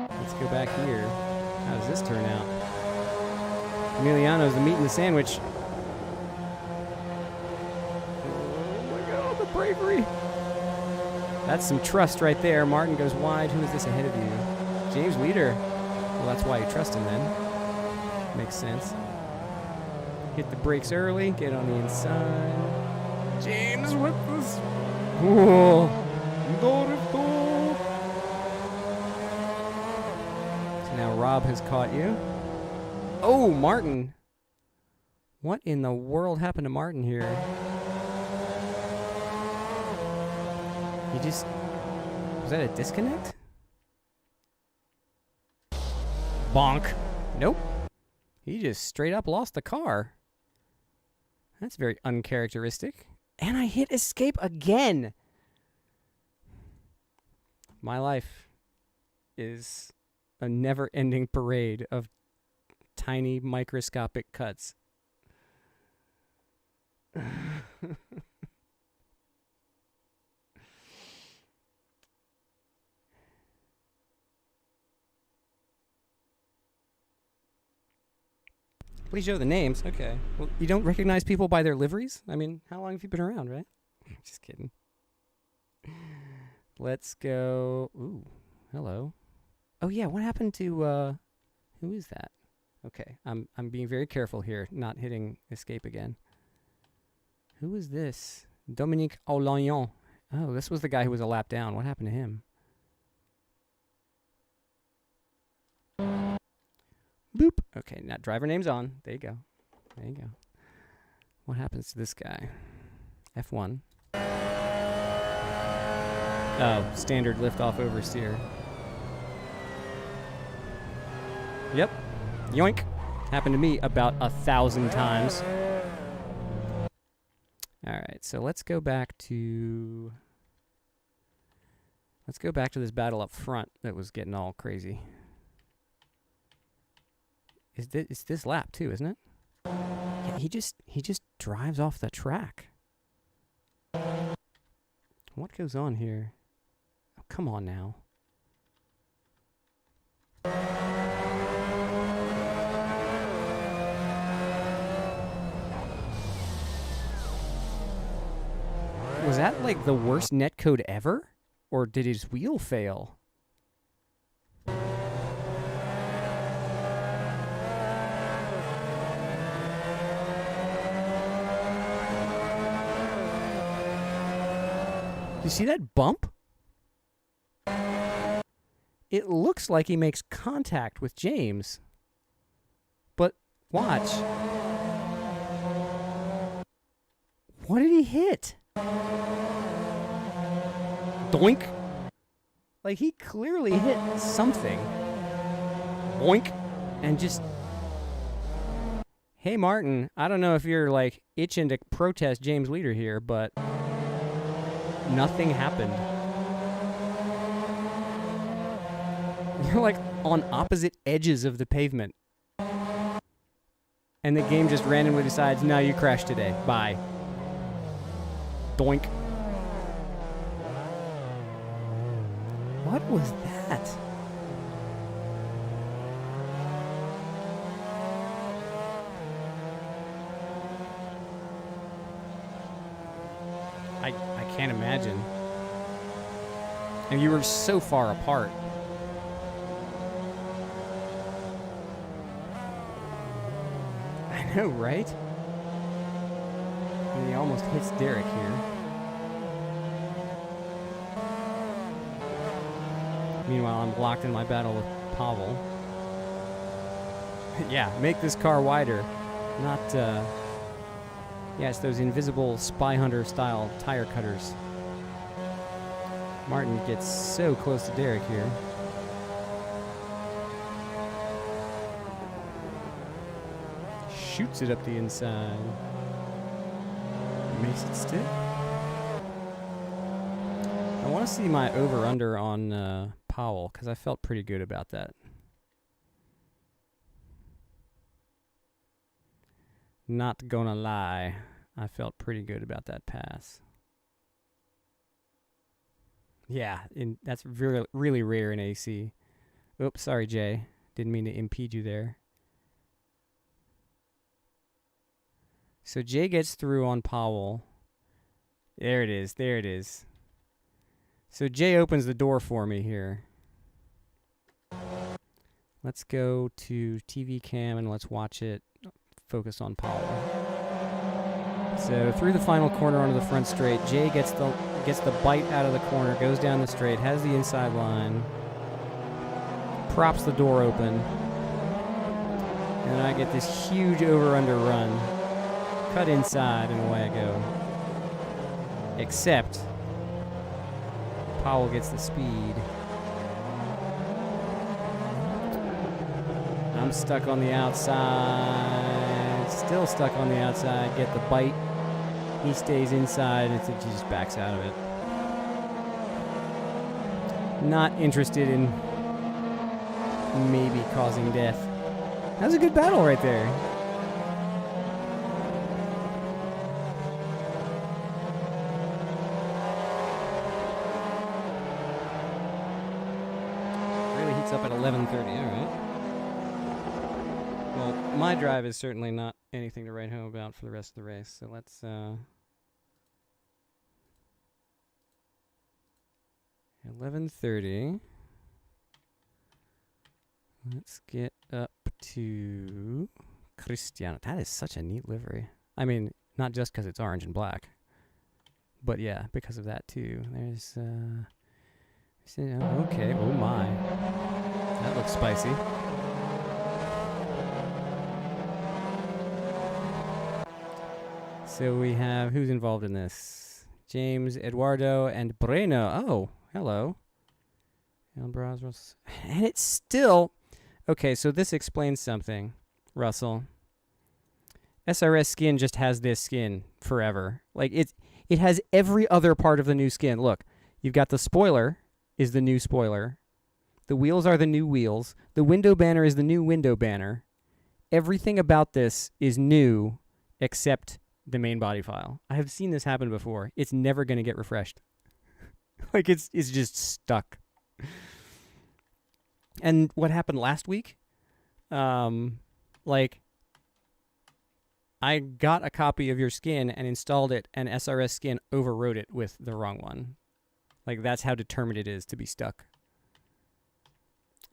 Let's go back here. How does this turn out? Emiliano's the meat in the sandwich. Oh my god, the bravery. That's some trust right there. Martin goes wide. Who is this ahead of you? James Leader. Well, that's why you trust him then. Makes sense. Hit the brakes early. Get on the inside. James with this. Whoa. So now Rob has caught you. Oh, Martin. What in the world happened to Martin here? He just... Was that a disconnect? Bonk. Nope. He just straight up lost the car. That's very uncharacteristic. And I hit escape again. My life is a never-ending parade of tiny microscopic cuts. Please show the names. Okay. Well, you don't recognize people by their liveries? I mean, how long have you been around, right? Just kidding. Let's go. Ooh. hello. Oh yeah, what happened to who is that? Okay, I'm being very careful here, not hitting escape again. Who is this? Dominique Aulagnon. Oh, this was the guy who was a lap down. What happened to him? Boop. Okay, now driver name's on. There you go. There you go. What happens to this guy? F1. Oh, standard lift-off oversteer. Yep. Yoink. Happened to me about 1,000 times. Alright, so let's go back to this battle up front that was getting all crazy. It's this lap too, isn't it? Yeah, he just drives off the track. What goes on here? Oh, come on now. Was that like the worst netcode ever? Or did his wheel fail? You see that bump? It looks like he makes contact with James. But watch. What did he hit? Doink. Like he clearly hit something. Boink. And just... Hey Martin, I don't know if you're like itching to protest James Leader here, but... Nothing happened. You're like on opposite edges of the pavement. And the game just randomly decides, no, you crashed today. Bye. Doink. What was that? I can't imagine. And you were so far apart. I know, right? And he almost hits Derek here. Meanwhile, I'm locked in my battle with Pavel. Yeah, make this car wider. Not, yeah, it's those invisible Spy Hunter style tire cutters. Martin gets so close to Derek here. Shoots it up the inside. Makes it stick. I want to see my over-under on Powell, because I felt pretty good about that. Not gonna lie, I felt pretty good about that pass. Yeah, that's really rare in AC. Oops, sorry, Jay. Didn't mean to impede you there. So Jay gets through on Powell. There it is, there it is. So Jay opens the door for me here. Let's go to TV cam and let's watch it focus on Powell. So through the final corner onto the front straight, Jay gets the bite out of the corner, goes down the straight, has the inside line, props the door open, and I get this huge over-under run. Cut inside and away I go. Except Powell gets the speed. I'm stuck on the outside. Still stuck on the outside. Get the bite. He stays inside and he just backs out of it. Not interested in maybe causing death. That was a good battle right there. Really heats up at 11:30, alright. Well, my drive is certainly not anything to write home about for the rest of the race, so let's 11:30. Let's get up to Cristiano. That is such a neat livery. I mean, not just because it's orange and black, but yeah, because of that too. There's, okay, oh my. That looks spicy. So we have, who's involved in this? James, Eduardo, and Breno. Oh, hello. And it's still... Okay, so this explains something, Russell. SRS skin just has this skin forever. Like, it has every other part of the new skin. Look, you've got the spoiler is the new spoiler. The wheels are the new wheels. The window banner is the new window banner. Everything about this is new except the main body file. I have seen this happen before. It's never going to get refreshed. Like, it's just stuck. And what happened last week? Like, I got a copy of your skin and installed it, and SRS skin overwrote it with the wrong one. Like, that's how determined it is to be stuck.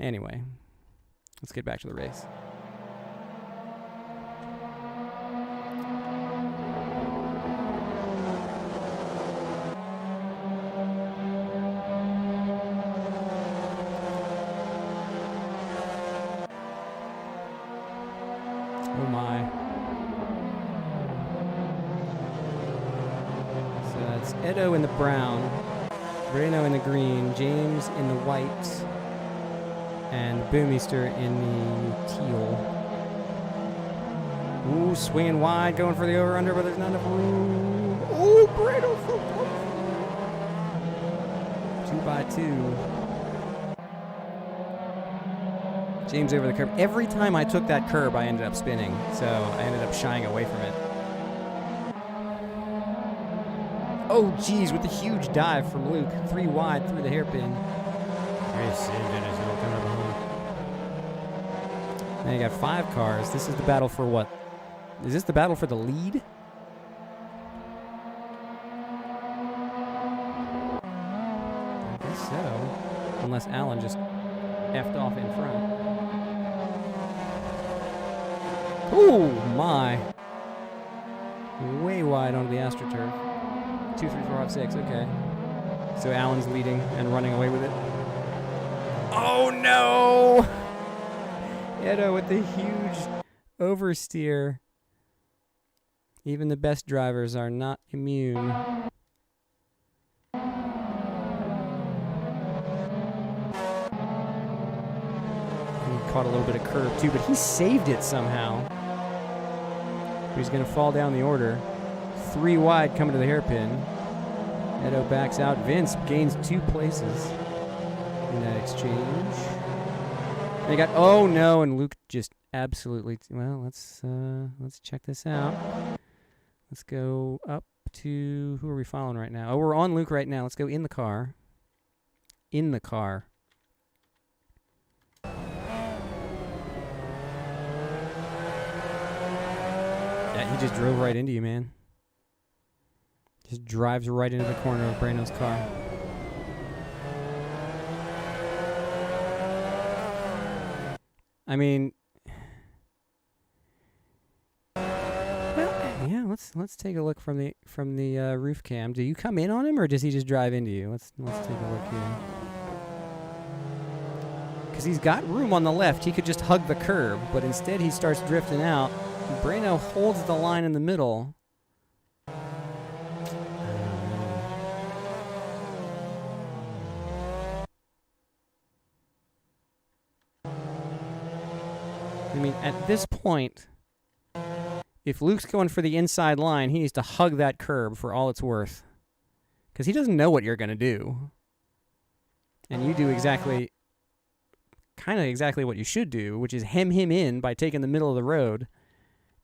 Anyway, let's get back to the race. Oh my. So that's Edo in the brown, Breno in the green, James in the white, and Boomeister in the teal. Ooh, swinging wide, going for the over-under, but there's not enough room. Ooh, Breno so close. 2x2. James over the curb. Every time I took that curb, I ended up spinning, so I ended up shying away from it. Oh, geez, with the huge dive from Luke. 3 wide through the hairpin. Now you got 5 cars. This is the battle for what? Is this the battle for the lead? I guess so. Unless Alan just effed off in front. Oh my. Way wide onto the AstroTurf. 2, 3, 4, 5, 6. Okay. So Alan's leading and running away with it. Oh no! Edo with the huge oversteer. Even the best drivers are not immune. He caught a little bit of curve too, but he saved it somehow. But he's going to fall down the order. 3 wide coming to the hairpin. Edo backs out. Vince gains 2 places in that exchange. And they got, oh no, and Luke just absolutely, well, let's check this out. Let's go up to, who are we following right now? Oh, we're on Luke right now. Let's go in the car. In the car. Yeah, he just drove right into you, man. Just drives right into the corner of Brandon's car. I mean, well, yeah. Let's take a look from the roof cam. Do you come in on him, or does he just drive into you? Let's take a look here. Because he's got room on the left. He could just hug the curb, but instead he starts drifting out. Breno holds the line in the middle. I mean, at this point, if Luke's going for the inside line, he needs to hug that curb for all it's worth. Because he doesn't know what you're going to do. And you do kind of exactly what you should do, which is hem him in by taking the middle of the road.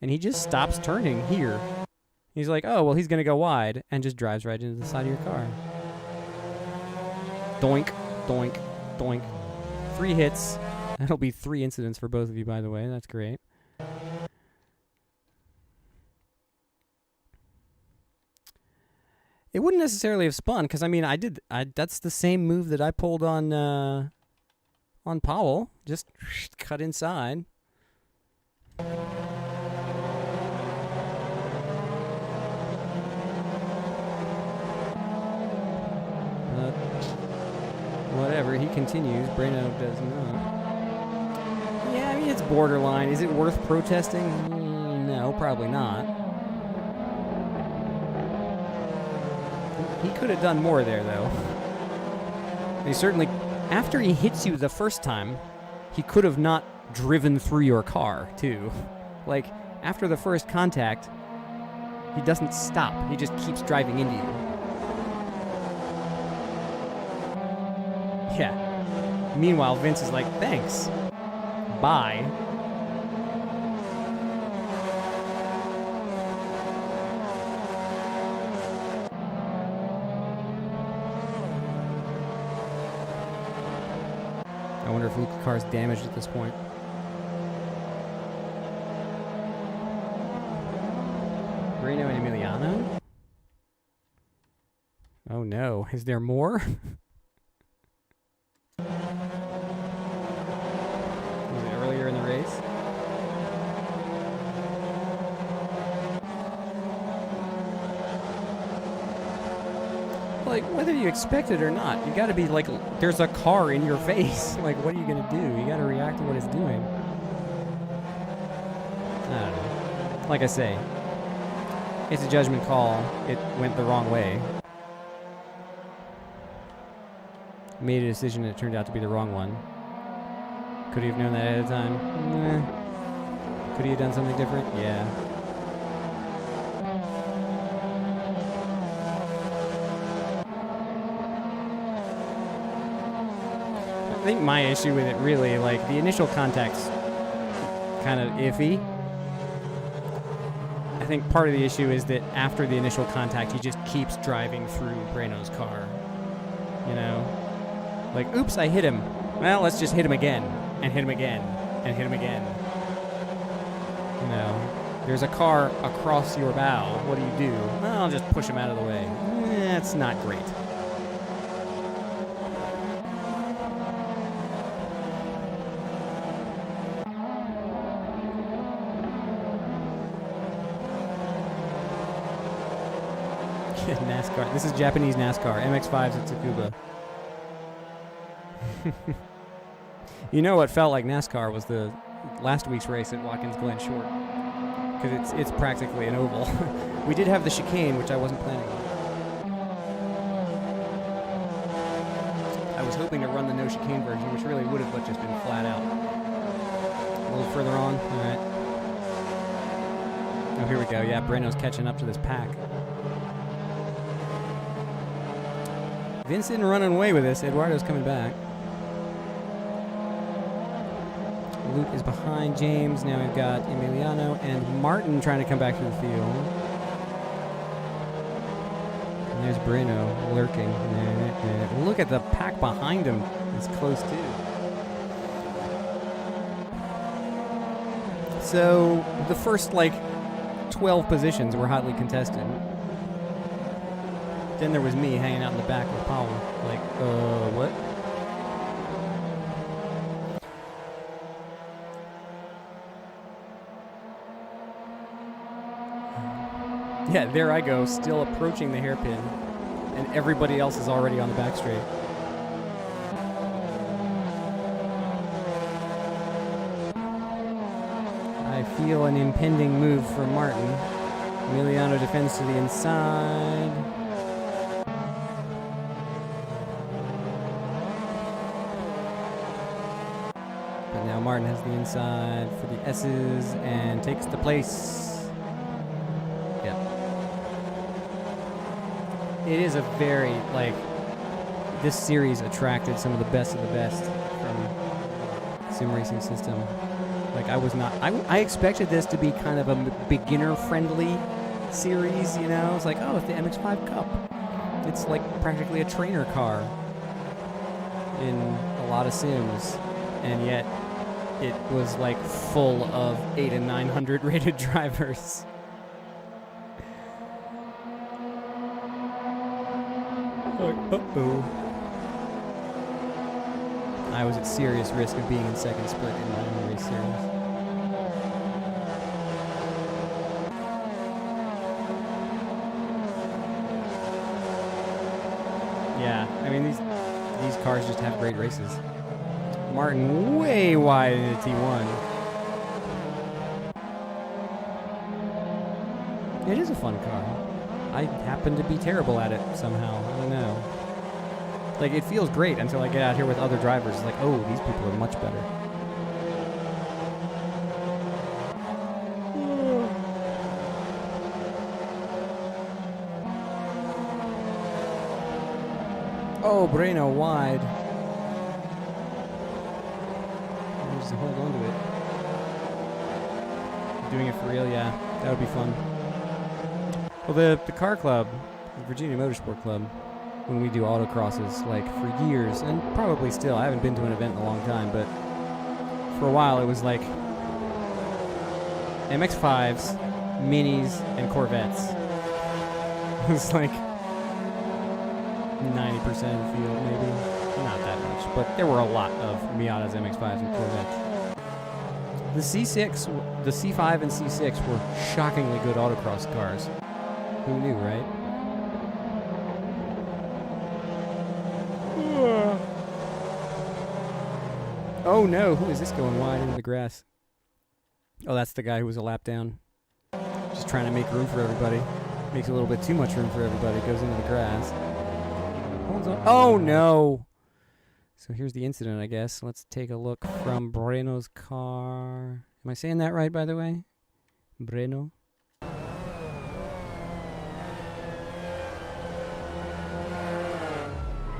And he just stops turning here. He's like, oh, well, he's going to go wide, and just drives right into the side of your car. Doink, doink, doink. 3 hits. That'll be 3 incidents for both of you, by the way. That's great. It wouldn't necessarily have spun, because, I mean, that's the same move that I pulled on on Powell. Just cut inside. But whatever, he continues. Breno does not. Yeah, I mean, it's borderline. Is it worth protesting? No, probably not. He could have done more there, though. He certainly, after he hits you the first time, he could have not driven through your car, too. Like, after the first contact, he doesn't stop. He just keeps driving into you. Yeah. Meanwhile, Vince is like, thanks. Bye. I wonder if Luke's car is damaged at this point. Breno and Emiliano? Oh no, is there more? Was it earlier in the race? Like, whether you expect it or not, you gotta be like, there's a car in your face. Like, what are you gonna do? You gotta react to what it's doing. I don't know. Like I say, it's a judgment call. It went the wrong way. Made a decision and it turned out to be the wrong one. Could he have known that ahead of time? Nah. Could he have done something different? Yeah. I think my issue with it really, like, the initial contact's kind of iffy. I think part of the issue is that after the initial contact, he just keeps driving through Breno's car. You know? Like, oops, I hit him. Well, let's just hit him again, and hit him again, and hit him again. You know, there's a car across your bow. What do? Well, I'll just push him out of the way. That's not great. NASCAR. This is Japanese NASCAR. MX-5's at Tsukuba. You know what felt like NASCAR was the last week's race at Watkins Glen Short, because it's practically an oval. We did have the chicane, which I wasn't planning on. I was hoping to run the no chicane version, which really would have but just been flat out. A little further on. All right. Oh, here we go. Yeah, Breno's catching up to this pack. Vince isn't running away with this. Eduardo's coming back. Luke is behind James. Now we've got Emiliano and Martin trying to come back to the field. And there's Breno lurking. Look at the pack behind him. It's close too. So the first, 12 positions were hotly contested. Then there was me hanging out in the back with Powell. What? Yeah, there I go, still approaching the hairpin, and everybody else is already on the back straight. I feel an impending move from Martin. Emiliano defends to the inside. But now Martin has the inside for the S's and takes the place. It is a very, this series attracted some of the best from sim racing system. I expected this to be kind of a beginner-friendly series, you know? It's it's the MX-5 Cup. It's practically a trainer car in a lot of sims, and yet it was full of 800 and 900 rated drivers. Uh-oh. I was at serious risk of being in second split in my own race series. Yeah, I mean, these cars just have great races. Martin way wide in a T1. It is a fun car. I happen to be terrible at it somehow. I don't know. Like, it feels great until I get out here with other drivers. It's like, oh, these people are much better. Oh, Breno wide. Just hold on to it. Doing it for real, yeah. That would be fun. Well, the car club, the Virginia Motorsport Club, when we do autocrosses, like for years, and probably still, I haven't been to an event in a long time, but for a while it was like MX-5s, Minis, and Corvettes. It was like 90% of the field, maybe. Not that much, but there were a lot of Miatas, MX-5s, and Corvettes. The C6, the C5 and C6 were shockingly good autocross cars. Who knew, right? Oh no, who is this going wide into the grass? Oh, that's the guy who was a lap down. Just trying to make room for everybody. Makes a little bit too much room for everybody. Goes into the grass. Holds on. Oh no! So here's the incident, I guess. Let's take a look from Breno's car. Am I saying that right, by the way? Breno?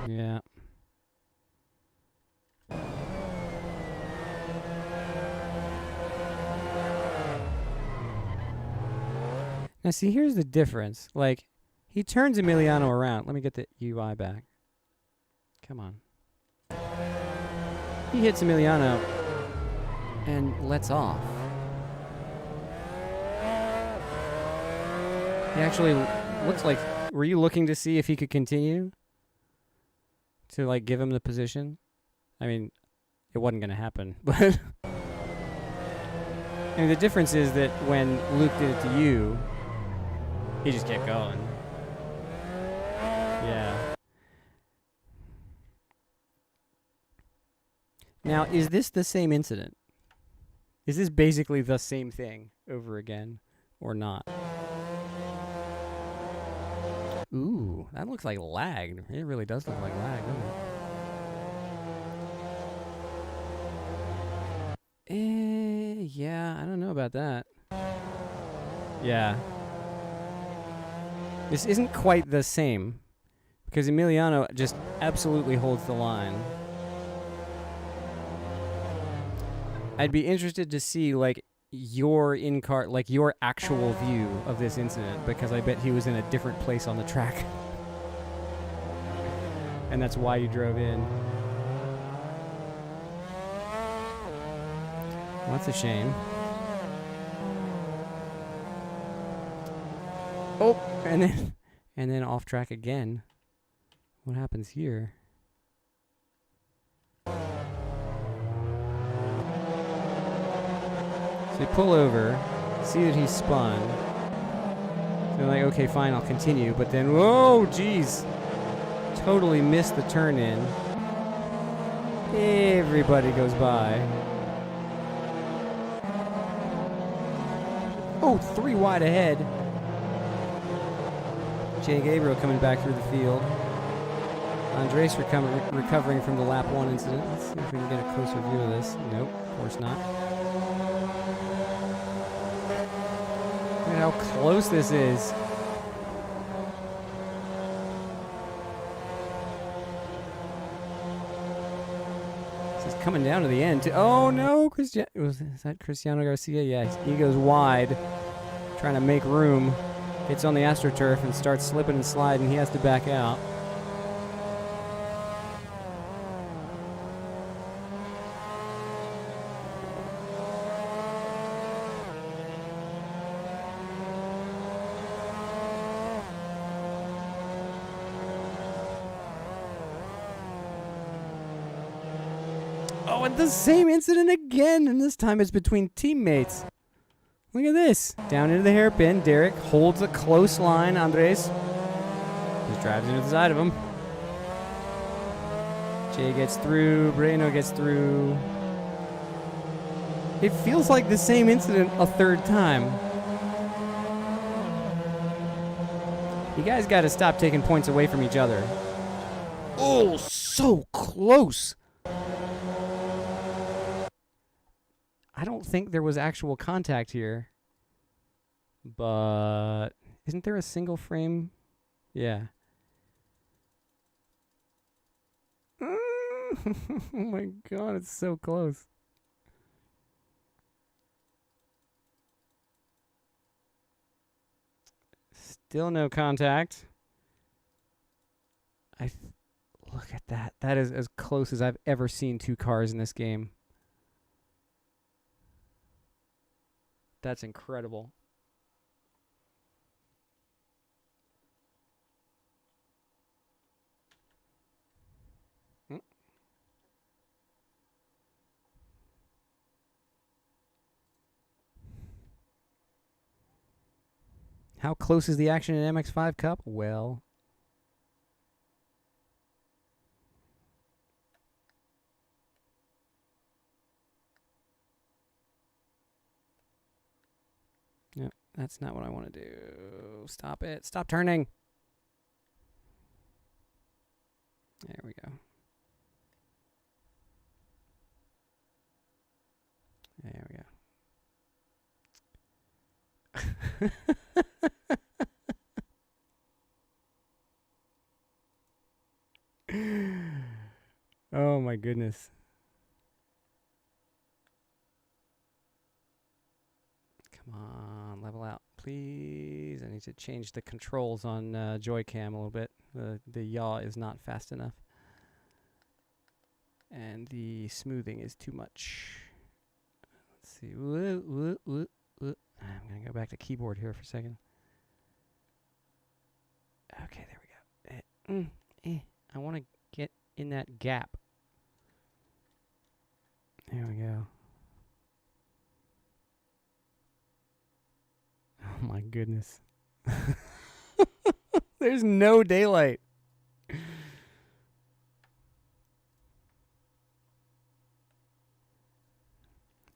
Yeah. Now, see, here's the difference. Like, he turns Emiliano around. Let me get the UI back. Come on. He hits Emiliano and lets off. He actually looks like... Were you looking to see if he could continue? To, like, give him the position? I mean, it wasn't going to happen, but... I mean, the difference is that when Luke did it to you, he just kept going. Yeah. Now, is this the same incident? Is this basically the same thing over again, or not? Ooh, that looks like lag. It really does look like lag, doesn't it? Yeah, I don't know about that. Yeah. This isn't quite the same, because Emiliano just absolutely holds the line. I'd be interested to see, like, your in-car, like, your actual view of this incident, because I bet he was in a different place on the track. And that's why you drove in. Well, that's a shame. Oh, and then off track again. What happens here? They pull over, see that he's spun. They're like, okay, fine, I'll continue. But then, whoa, geez. Totally missed the turn in. Everybody goes by. Oh, 3 wide ahead. Jay Gabriel coming back through the field. Andres recovering from the lap 1 incident. Let's see if we can get a closer view of this. Nope, of course not. Look at how close this is. This is coming down to the end. Oh no, is that Cristiano Garcia? Yeah, he goes wide, trying to make room. Hits on the AstroTurf and starts slipping and sliding. He has to back out. Oh, and the same incident again, and this time it's between teammates. Look at this. Down into the hairpin. Derek holds a close line. Andres just drives into the side of him. Jay gets through. Breno gets through. It feels like the same incident a third time. You guys got to stop taking points away from each other. Oh, so close. I don't think there was actual contact here. But isn't there a single frame? Yeah. Oh my god, it's so close. Still no contact. Look at that. That is as close as I've ever seen two cars in this game. That's incredible. How close is the action in MX-5 Cup? Well, no, that's not what I want to do. Stop it. Stop turning. There we go. There we go. Oh my goodness. Come on, level out, please. I need to change the controls on Joy-Cam a little bit. The yaw is not fast enough. And the smoothing is too much. Let's see. I'm going to go back to keyboard here for a second. Okay, there we go. I want to get in that gap. There we go. Oh my goodness. There's no daylight.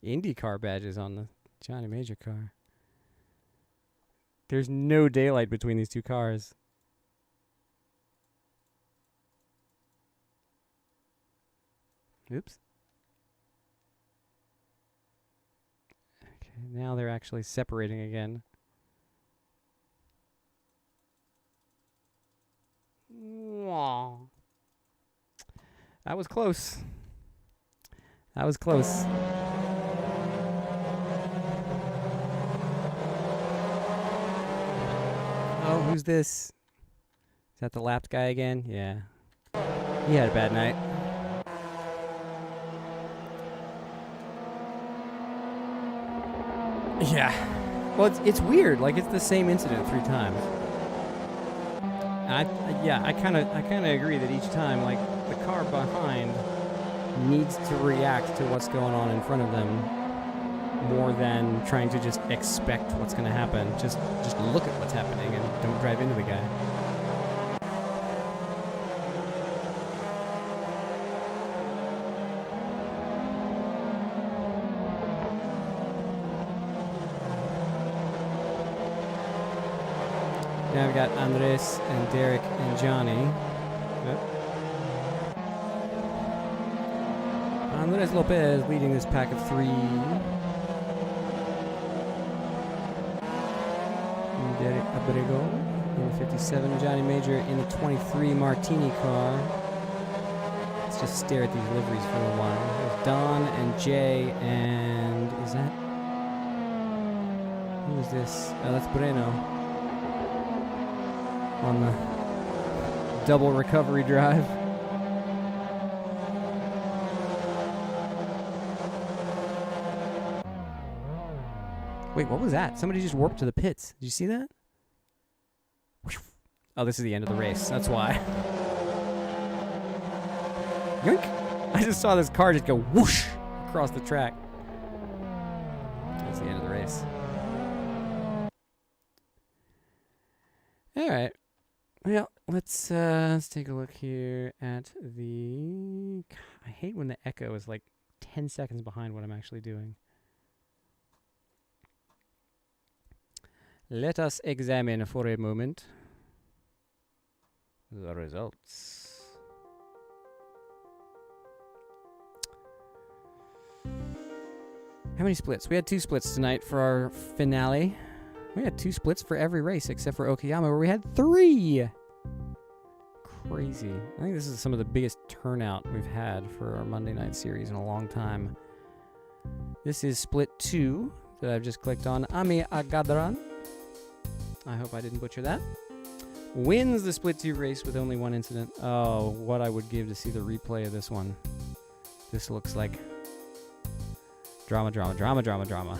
IndyCar badges on the Johnny Major car. There's no daylight between these two cars. Oops. Okay, now they're actually separating again. Wow. That was close. That was close. Oh, who's this? Is that the lapped guy again? Yeah. He had a bad night. Yeah. Well, it's weird. Like, it's the same incident 3 times. And I kind of agree that each time, like, the car behind needs to react to what's going on in front of them more than trying to just expect what's going to happen. Just look at what's happening and don't drive into the guy. Now we've got Andres and Derek and Johnny. Yep. Andres Lopez leading this pack of 3. Derek Abrego in the 57. Johnny Major in the 23 Martini car. Let's just stare at these liveries for a while. There's Don and Jay and... is that... who is this? Oh, that's Breno. On the double recovery drive. Wait, what was that? Somebody just warped to the pits. Did you see that? Oh, this is the end of the race. That's why. Yoink! I just saw this car just go whoosh across the track. That's the end of the race. All right. Well, let's take a look here at the... I hate when the echo is like 10 seconds behind what I'm actually doing. Let us examine for a moment the results. How many splits? We had 2 splits tonight for our finale. We had 2 splits for every race except for Okayama, where we had 3. Crazy. I think this is some of the biggest turnout we've had for our Monday night series in a long time. This is split 2 that I've just clicked on. Ami Agadran. I hope I didn't butcher that. Wins the split 2 race with only 1 incident. Oh, what I would give to see the replay of this one. This looks like drama, drama, drama, drama, drama.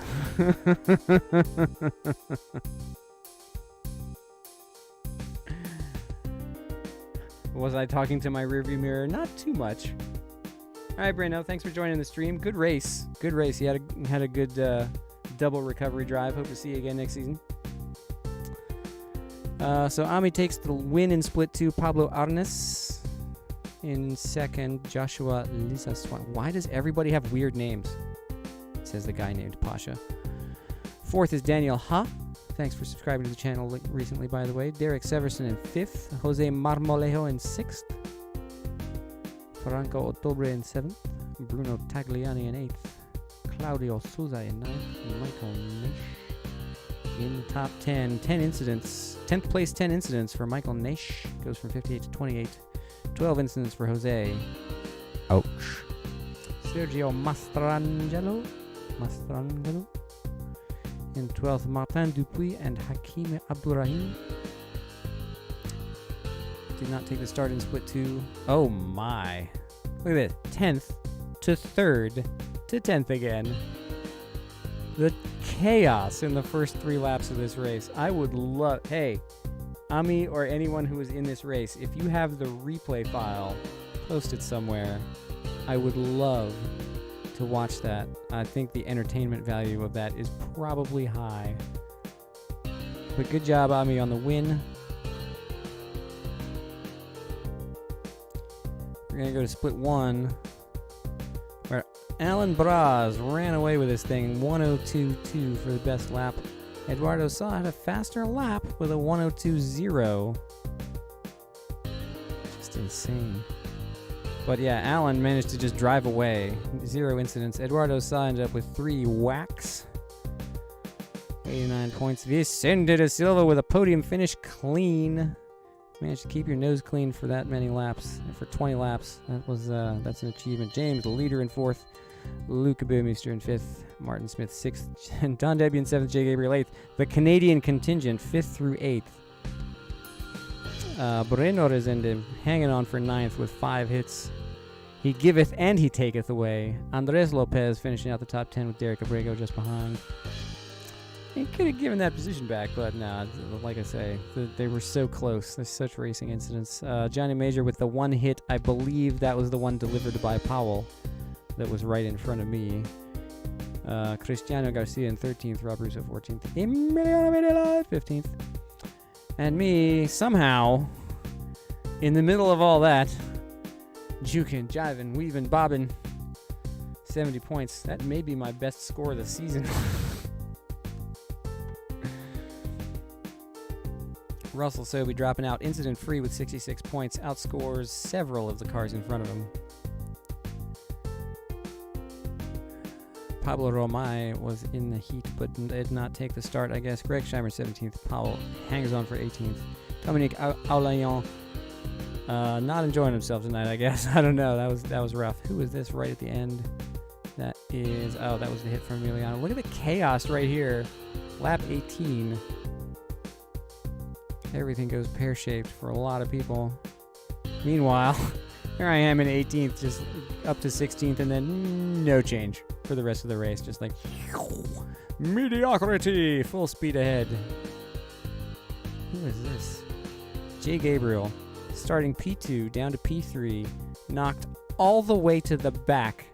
Was I talking to my rearview mirror? Not too much. All right, Brando, thanks for joining the stream. Good race. Good race. You had a good double recovery drive. Hope to see you again next season. So Ami takes the win in split 2. Pablo Arnes in second. Joshua Lisa Swan. Why does everybody have weird names? Says the guy named Pasha. 4th is Daniel Ha. Thanks for subscribing to the channel recently, by the way. Derek Severson in 5th. Jose Marmolejo in 6th. Franco Ottobre in 7th. Bruno Tagliani in 8th. Claudio Souza in 9th. Michael Nish in top 10. 10 incidents. 10th place, 10 incidents for Michael Nish. Goes from 58 to 28. 12 incidents for Jose. Ouch. Sergio Mastrangelo in 12th, Martin Dupuis and Hakim Abdurrahim. Did not take the start in split 2. Oh my. Look at this. 10th to 3rd to 10th again. The chaos in the first 3 laps of this race. I would love... Hey, Ami or anyone who was in this race, if you have the replay file, post it somewhere. I would love to watch that. I think the entertainment value of that is probably high. But good job, Ami, on the win. We're going to go to split 1, where Alan Braz ran away with this thing, 102.2 for the best lap. Eduardo Sa had a faster lap with a 102.0. Just insane. But yeah, Alan managed to just drive away. 0 incidents. Eduardo Sa ended up with 3 whacks. 89 points. Vicente de Silva with a podium finish clean. Managed to keep your nose clean for that many laps. For 20 laps. That's an achievement. James, the leader in 4th. Luca Burmeister in 5th. Martin Smith 6th. And Don Debian 7th. Jay Gabriel 8th. The Canadian contingent 5th through 8th. Breno Rezende hanging on for 9th with 5 hits. He giveth and he taketh away. Andres Lopez finishing out the top 10 with Derek Abrego just behind. He could have given that position back, but nah, like I say, they were so close. There's such racing incidents. Johnny Major with the 1 hit. I believe that was the one delivered by Powell that was right in front of me. Cristiano Garcia in 13th. Rob Russo 14th. Emiliano Medela 15th. And me, somehow, in the middle of all that, juking, jiving, weaving, bobbing, 70 points. That may be my best score of the season. Russell Sobey dropping out incident-free with 66 points. Outscores several of the cars in front of him. Pablo Romay was in the heat but did not take the start, I guess. Greg Scheimer 17th. Powell hangs on for 18th. Dominique Aulayon not enjoying himself tonight, I guess. I don't know. That was rough. Who was this right at the end? That is... Oh, that was the hit from Emiliano. Look at the chaos right here. Lap 18. Everything goes pear-shaped for a lot of people. Meanwhile, here I am in 18th, just up to 16th, and then no change for the rest of the race. Just like mediocrity, full speed ahead. Who is this? Jay Gabriel, starting P2 down to P3, knocked all the way to the back.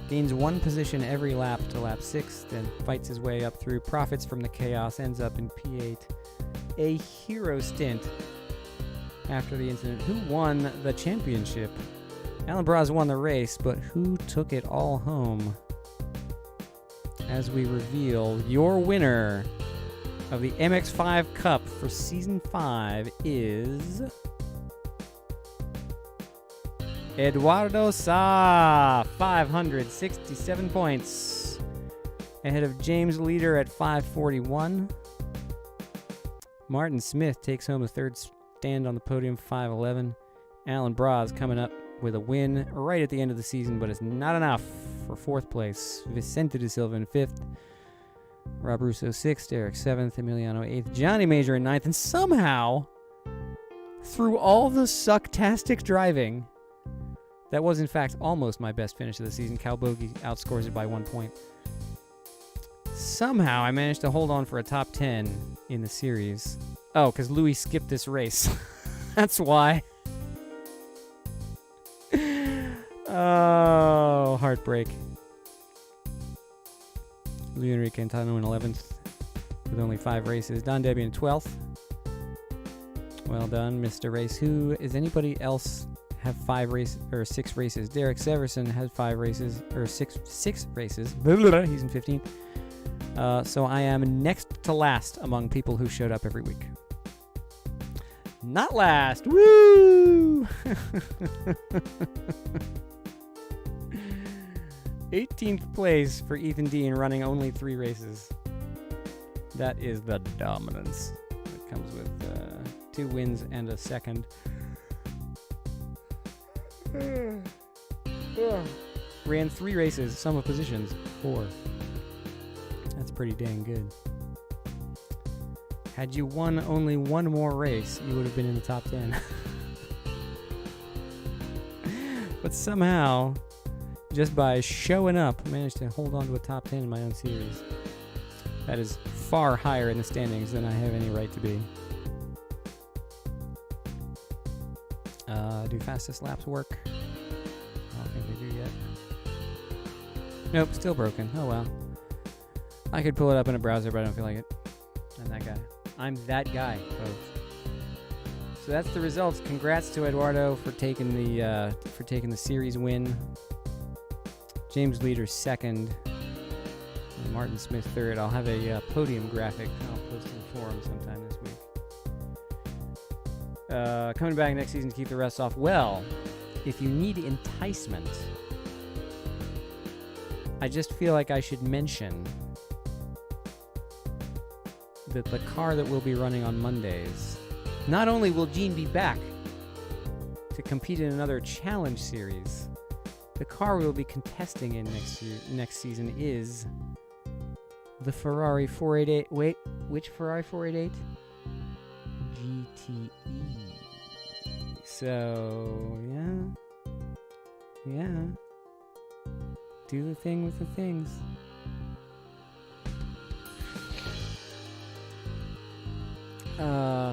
Gains 1 position every lap to lap 6, then fights his way up through, profits from the chaos, ends up in P8. A hero stint after the incident. Who won the championship? Alan Braz won the race, but who took it all home? As we reveal, your winner of the MX-5 Cup for Season 5 is... Eduardo Sa, 567 points. Ahead of James Leader at 541. Martin Smith takes home the third stand on the podium, 511. Alan Braz coming up with a win right at the end of the season, but it's not enough for 4th place. Vicente de Silva in 5th. Rob Russo 6th. Derek 7th. Emiliano 8th. Johnny Major in 9th. And somehow, through all the sucktastic driving, that was in fact almost my best finish of the season. Cal Bogey outscores it by 1 point. Somehow I managed to hold on for a top 10 in the series. Oh, because Louis skipped this race. That's why. Oh, heartbreak. Luis Enrique Quintano in 11th with only 5 races. Don Debbie in 12th. Well done, Mr. Race. Who is anybody else have 5 races or 6 races? Derek Severson has 5 races or 6 races. He's in 15th. So I am next to last among people who showed up every week. Not last. Woo! 18th place for Ethan Dean, running only 3 races. That is the dominance. It comes with 2 wins and a second. Ran 3 races, sum of positions 4. That's pretty dang good. Had you won only 1 more race, you would have been in the top 10. But somehow, just by showing up, I managed to hold on to a top 10 in my own series. That is far higher in the standings than I have any right to be. Do fastest laps work? I don't think they do yet. Nope, still broken. Oh well. I could pull it up in a browser, but I don't feel like it. I'm that guy. I'm that guy, folks. So that's the results. Congrats to Eduardo for taking the series win. James Leader 2nd. And Martin Smith 3rd. I'll have a podium graphic I'll post in the forum sometime this week. Coming back next season to keep the rest off. Well, if you need enticement, I just feel like I should mention that the car that we'll be running on Mondays, not only will Gene be back to compete in another challenge series, the car we'll be contesting in next season is the Ferrari 488. Wait, which Ferrari 488? GTE. So, yeah. Do the thing with the things.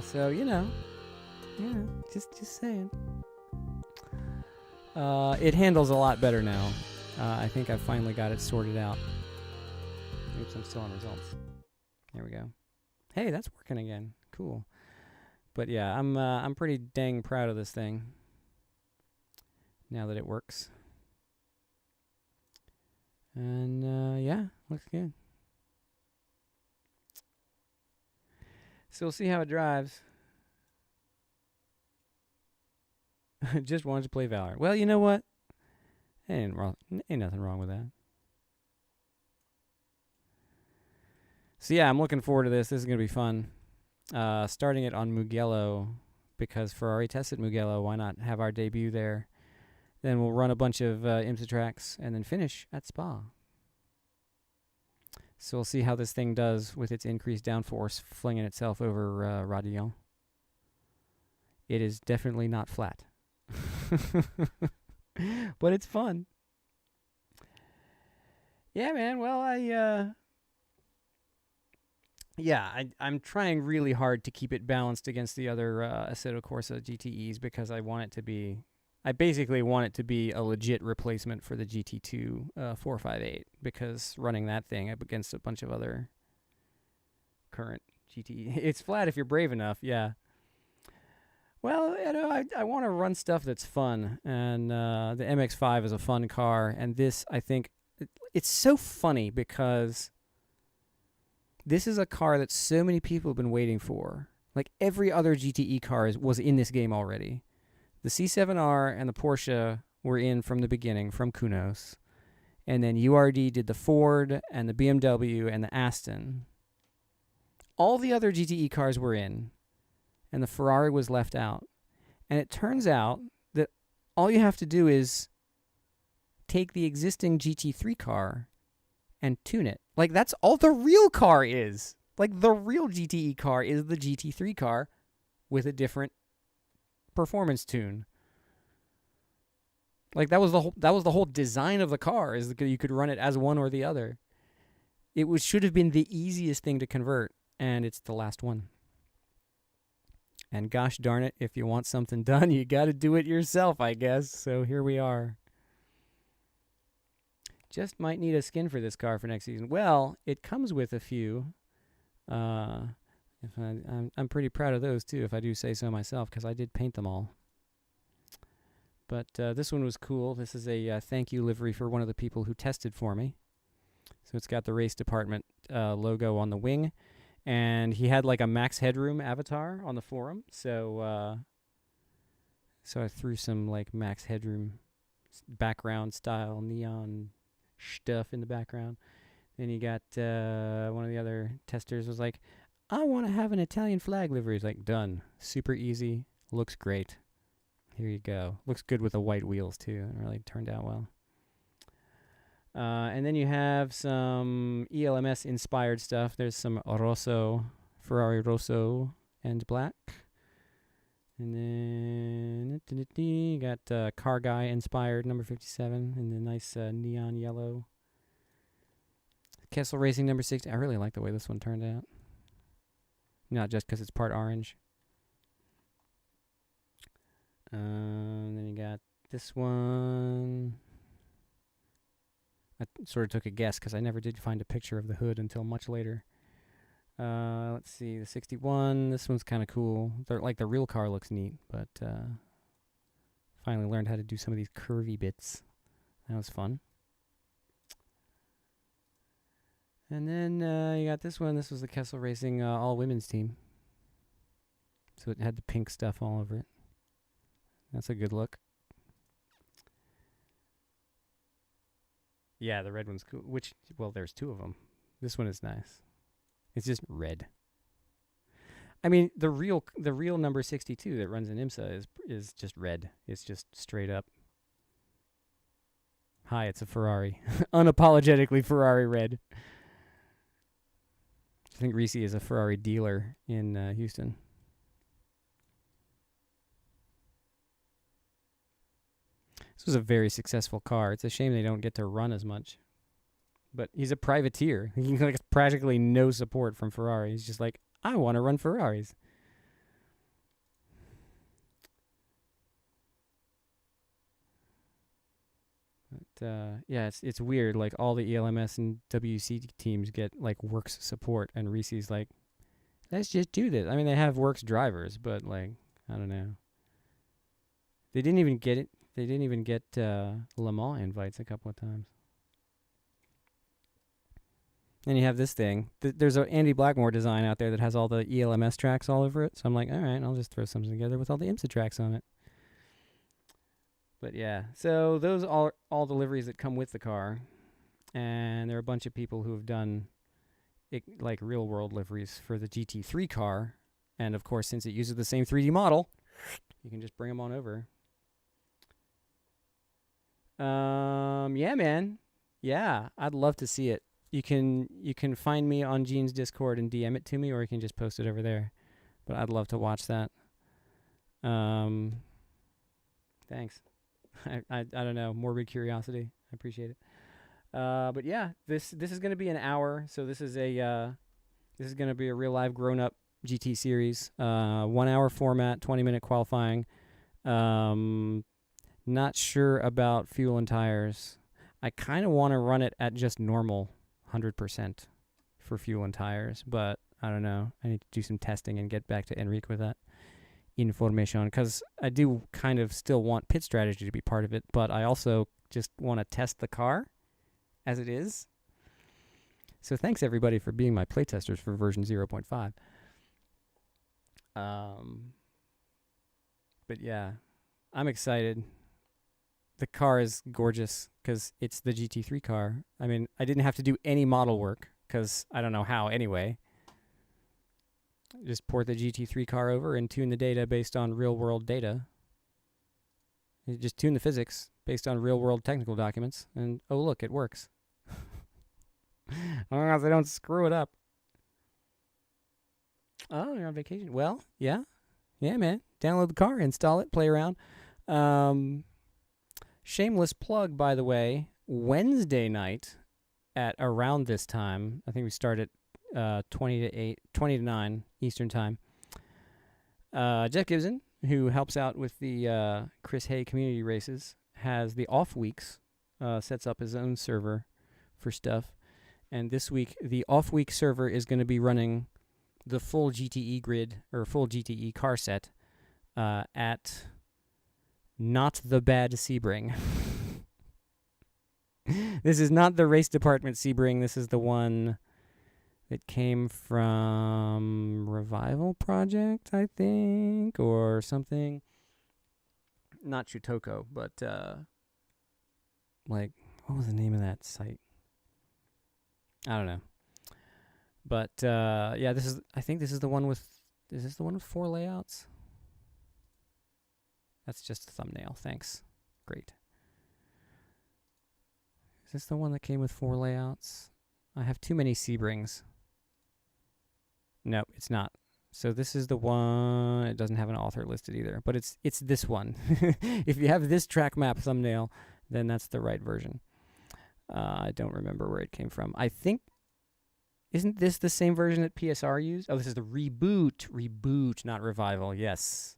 So, just saying. It handles a lot better now. I think I've finally got it sorted out. Oops, I'm still on results. There we go. Hey, that's working again. Cool. But yeah, I'm pretty dang proud of this thing now that it works. And yeah, looks good. So we'll see how it drives. Just wanted to play Valor. Well, you know what? Ain't nothing wrong with that. So yeah, I'm looking forward to this. This is going to be fun. Starting it on Mugello, because Ferrari tested Mugello. Why not have our debut there? Then we'll run a bunch of IMSA tracks and then finish at Spa. So we'll see how this thing does with its increased downforce flinging itself over Radillon. It is definitely not flat. But it's fun. Yeah, man. Well, I'm trying really hard to keep it balanced against the other Assetto Corsa GTEs because I want it to be I basically want it to be a legit replacement for the GT2 458 because running that thing up against a bunch of other current GT, it's flat if you're brave enough, yeah. Well, you know, I want to run stuff that's fun, and the MX-5 is a fun car, and this, I think, it's so funny because this is a car that so many people have been waiting for. Like, every other GTE car was in this game already. The C7R and the Porsche were in from the beginning, from Kunos. And then URD did the Ford and the BMW and the Aston. All the other GTE cars were in, and the Ferrari was left out. And it turns out that all you have to do is take the existing GT3 car and tune it. Like, that's all the real car is. Like, the real GTE car is the GT3 car with a different performance tune. Like, that was the whole design of the car, is that you could run it as one or the other. It should have been the easiest thing to convert, and it's the last one. And gosh darn it, if you want something done, you got to do it yourself, I guess. So here we are. Just might need a skin for this car for next season. Well, it comes with a few. I'm pretty proud of those too, if I do say so myself, because I did paint them all. But this one was cool. This is a thank you livery for one of the people who tested for me. So it's got the race department logo on the wing, and he had like a Max Headroom avatar on the forum. So I threw some like Max Headroom background style neon stuff in the background. Then you got one of the other testers was like, I want to have an Italian flag livery. He's like, done. Super easy. Looks great. Here you go. Looks good with the white wheels, too. It really turned out well. And then you have some ELMS-inspired stuff. There's some Rosso, Ferrari Rosso, and black. And then you got Car Guy-inspired number 57 in the nice neon yellow. Kessel Racing number 60. I really like the way this one turned out. Not just because it's part orange. Then you got this one. I sort of took a guess because I never did find a picture of the hood until much later. Let's see, the 61. This one's kind of cool. Like the real car looks neat, but finally learned how to do some of these curvy bits. That was fun. And then you got this one. This was the Kessel Racing all-women's team. So it had the pink stuff all over it. That's a good look. Yeah, the red one's cool. Well, there's two of them. This one is nice. It's just red. I mean, the real number 62 that runs in IMSA is just red. It's just straight up. Hi, it's a Ferrari. Unapologetically Ferrari red. I think Risi is a Ferrari dealer in Houston. This was a very successful car. It's a shame they don't get to run as much. But he's a privateer. He gets practically no support from Ferrari. He's just like, I want to run Ferraris. But yeah, it's weird. Like all the ELMS and WC teams get like Works support, and Risi's like, let's just do this. I mean, they have Works drivers, but like, I don't know. They didn't even get it. They didn't even get Le Mans invites a couple of times. And you have this thing. There's an Andy Blackmore design out there that has all the ELMS tracks all over it. So I'm like, all right, I'll just throw something together with all the IMSA tracks on it. But yeah, so those are all the liveries that come with the car. And there are a bunch of people who have done like real world liveries for the GT3 car. And of course, since it uses the same 3D model, you can just bring them on over. Yeah, man. Yeah, I'd love to see it. You can find me on Gene's Discord and DM it to me, or you can just post it over there. But I'd love to watch that. Thanks. I don't know, morbid curiosity. I appreciate it. But yeah, this is going to be an hour. So this is going to be a real live grown up GT series. 1 hour format, 20-minute qualifying. Not sure about fuel and tires. I kind of want to run it at just normal 100% for fuel and tires, but I don't know. I need to do some testing and get back to Enrique with that information, because I do kind of still want pit strategy to be part of it, but I also just want to test the car as it is. So thanks everybody for being my playtesters for version 0.5. But yeah, I'm excited. The car is gorgeous because it's the GT3 car. I mean, I didn't have to do any model work because I don't know how anyway. Just port the GT3 car over and tune the data based on real-world data. You just tune the physics based on real-world technical documents, and oh look, it works. As I don't screw it up. Oh, you're on vacation. Well, yeah. Yeah, man. Download the car, install it, play around. Shameless plug, by the way. Wednesday night at around this time, I think we start at 20 to 9 Eastern time. Jeff Gibson, who helps out with the Chris Hay community races, has the off weeks, sets up his own server for stuff. And this week, the off week server is going to be running the full GTE grid, or full GTE car set, at Not the Bad Sebring. This is not the race department Sebring. This is the one that came from Revival Project, I think, or something. Not Chutoko, but like, what was the name of that site? I don't know. But yeah, I think this is the one with, is this the one with 4 layouts? That's just a thumbnail. Thanks. Great. Is this the one that came with 4 layouts? I have too many Sebrings. Nope, it's not. So this is the one. It doesn't have an author listed either, but it's this one. If you have this track map thumbnail, then that's the right version. I don't remember where it came from. I think, isn't this the same version that PSR used? Oh, this is the reboot, not revival. Yes.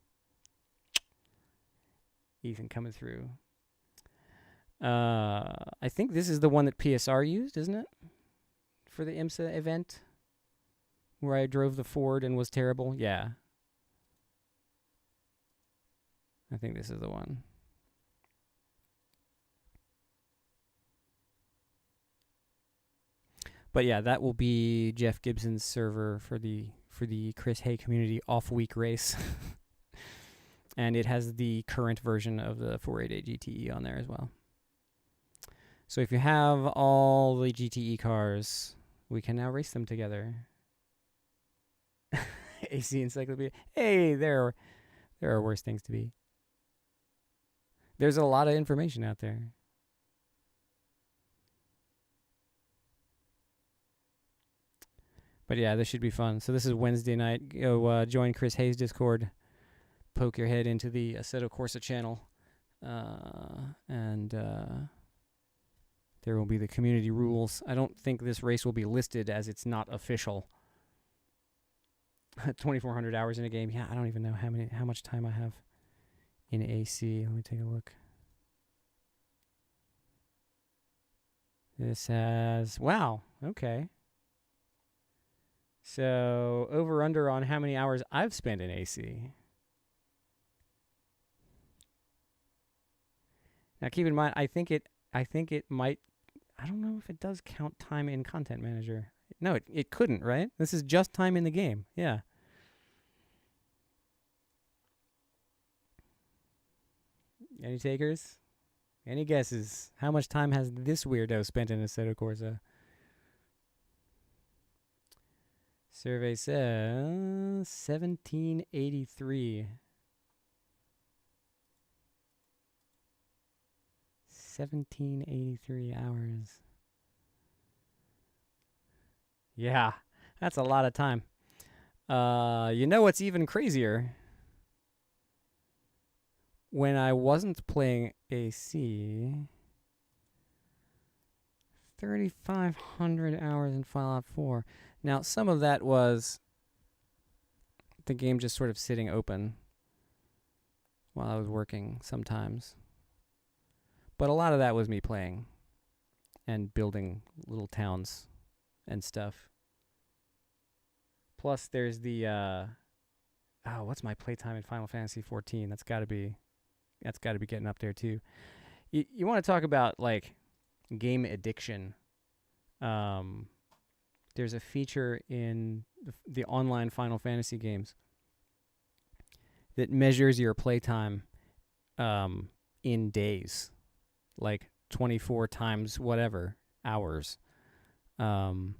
Ethan coming through. I think this is the one that PSR used, isn't it? For the IMSA event, where I drove the Ford and was terrible. Yeah. I think this is the one. But yeah, that will be Jeff Gibson's server for the Chris Hay community off-week race. And it has the current version of the 488 GTE on there as well. So if you have all the GTE cars, we can now race them together. AC Encyclopedia. Hey, there are worse things to be. There's a lot of information out there. But yeah, this should be fun. So this is Wednesday night. Go join Chris Hayes' Discord. Poke your head into the Assetto Corsa channel. And there will be the community rules. I don't think this race will be listed as it's not official. 2,400 hours in a game. Yeah, I don't even know how much time I have in AC. Let me take a look. This has, wow, okay. So over under on how many hours I've spent in AC. Now keep in mind, I think it might, I don't know if it does count time in Content Manager. No, it couldn't, right? This is just time in the game. Yeah. Any takers? Any guesses? How much time has this weirdo spent in Assetto Corsa? Survey says 1783. 1783 hours. Yeah, that's a lot of time. You know what's even crazier? When I wasn't playing AC, 3,500 hours in Fallout 4. Now, some of that was the game just sort of sitting open while I was working sometimes. But a lot of that was me playing and building little towns and stuff. Plus, there's the what's my playtime in Final Fantasy 14? That's got to be getting up there too. You want to talk about like game addiction? There's a feature in the online Final Fantasy games that measures your playtime in days, like 24 times whatever hours. And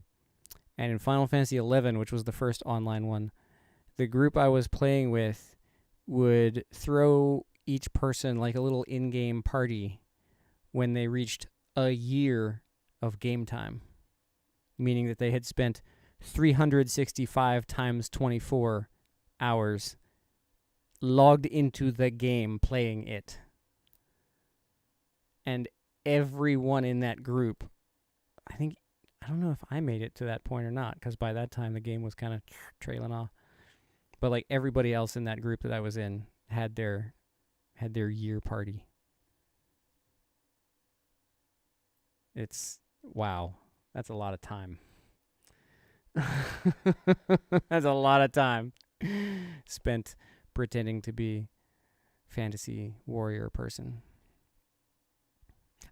in Final Fantasy 11, which was the first online one, the group I was playing with would throw each person like a little in-game party when they reached a year of game time, meaning that they had spent 365 times 24 hours logged into the game playing it. And everyone in that group, I don't know if I made it to that point or not, because by that time the game was kind of trailing off. But like everybody else in that group that I was in had their year party. It's wow. That's a lot of time. That's a lot of time spent pretending to be fantasy warrior person.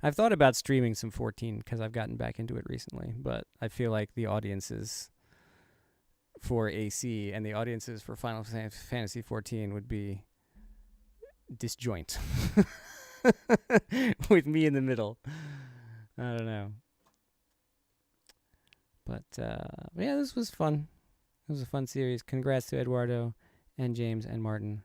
I've thought about streaming some 14 because I've gotten back into it recently, but I feel like the audiences for AC and the audiences for Final Fantasy 14 would be disjoint with me in the middle. I don't know. But yeah, this was fun. It was a fun series. Congrats to Eduardo and James and Martin.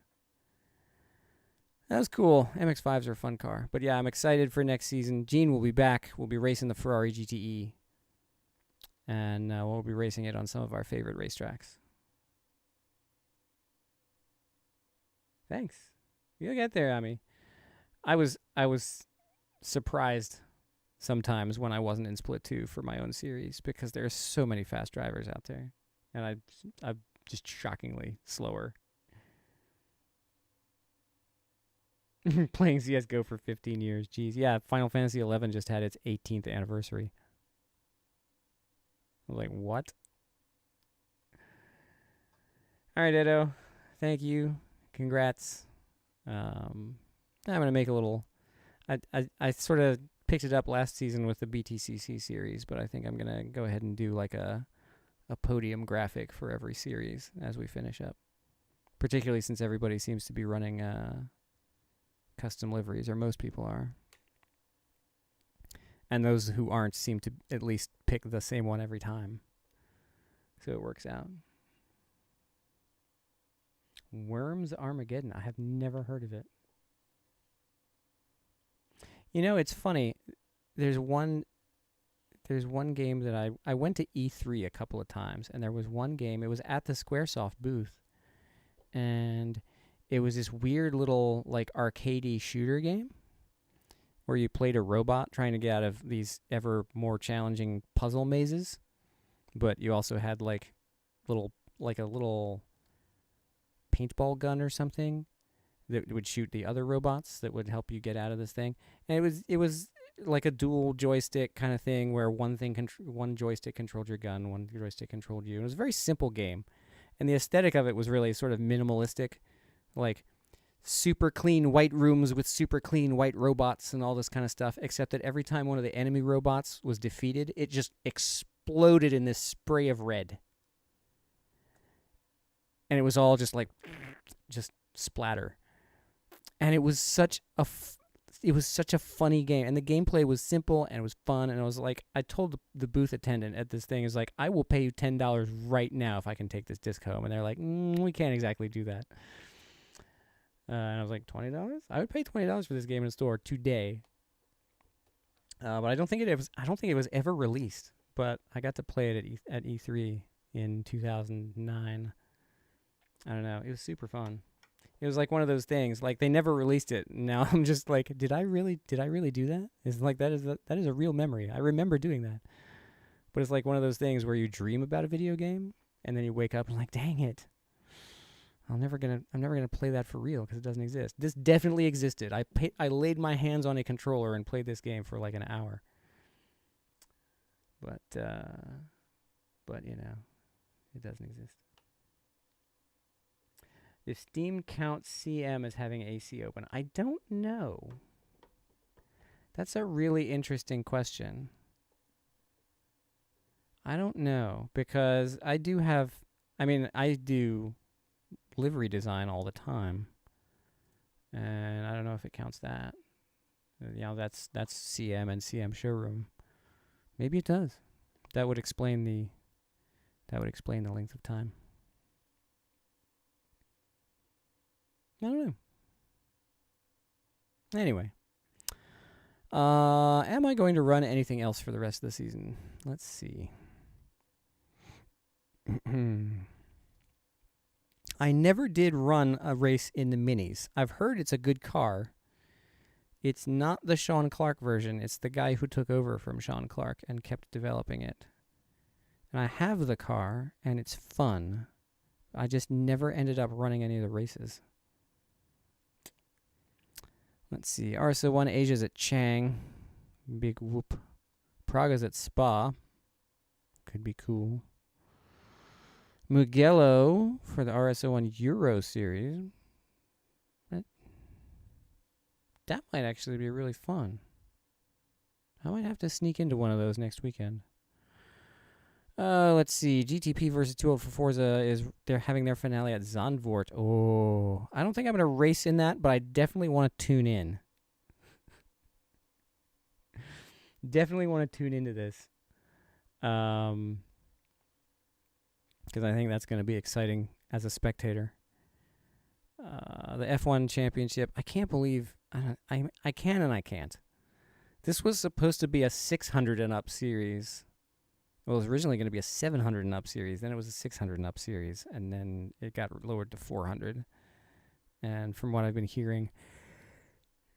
That was cool. MX-5s are a fun car. But yeah, I'm excited for next season. Gene will be back. We'll be racing the Ferrari GTE. And we'll be racing it on some of our favorite racetracks. Thanks. You'll get there, Ami. I was surprised sometimes when I wasn't in Split 2 for my own series because there's so many fast drivers out there. And I'm just shockingly slower. Playing CSGO for 15 years. Jeez. Yeah, Final Fantasy 11 just had its 18th anniversary. I was like, what? All right, Edo. Thank you. Congrats. I'm going to make a little... I sort of picked it up last season with the BTCC series, but I think I'm going to go ahead and do like a podium graphic for every series as we finish up. Particularly since everybody seems to be running custom liveries, or most people are. And those who aren't seem to at least pick the same one every time. So it works out. Worms Armageddon. I have never heard of it. You know, it's funny. There's one game that I went to E3 a couple of times, and there was one game. It was at the Squaresoft booth, and it was this weird little like arcadey shooter game where you played a robot trying to get out of these ever more challenging puzzle mazes, but you also had like a little paintball gun or something that would shoot the other robots that would help you get out of this thing. And it was like a dual joystick kind of thing where one joystick controlled your gun, one joystick controlled you. It was a very simple game. And the aesthetic of it was really sort of minimalistic, like super clean white rooms with super clean white robots and all this kind of stuff, except that every time one of the enemy robots was defeated, it just exploded in this spray of red. And it was all just like, just splatter. And it was such a funny game, and the gameplay was simple and it was fun. And I was like, I told the booth attendant at this thing, is like, I will pay you $10 right now if I can take this disc home. And they're like, we can't exactly do that. And I was like, $20? I would pay $20 for this game in a store today. But I don't think it was ever released. But I got to play it at E3 in 2009. I don't know. It was super fun. It was like one of those things. Like they never released it. Now I'm just like, did I really do that? It's like that is a real memory. I remember doing that. But it's like one of those things where you dream about a video game and then you wake up and like, dang it, I'm never gonna play that for real because it doesn't exist. This definitely existed. I laid my hands on a controller and played this game for like an hour. But you know, it doesn't exist. If Steam counts CM as having AC open, I don't know. That's a really interesting question. I don't know because I do livery design all the time, and I don't know if it counts that. That's CM and CM showroom. Maybe it does. That would explain the length of time. I don't know. Anyway, am I going to run anything else for the rest of the season? Let's see. I never did run a race in the minis. I've heard it's a good car. It's not the Sean Clark version. It's the guy who took over from Sean Clark and kept developing it. And I have the car, and it's fun. I just never ended up running any of the races. Let's see. RSO1 Asia's at Chang. Big whoop. Praga's at Spa. Could be cool. Mugello for the RSO1 Euro Series. That might actually be really fun. I might have to sneak into one of those next weekend. Let's see. GTP versus 204 Forza they're having their finale at Zandvoort. Oh, I don't think I'm going to race in that, but I definitely want to tune in. Definitely want to tune into this. Because I think that's going to be exciting as a spectator. The F1 Championship. I can't believe I can and I can't. This was supposed to be a 600 and up series. Well, it was originally going to be a 700 and up series. Then it was a 600 and up series. And then it got lowered to 400. And from what I've been hearing,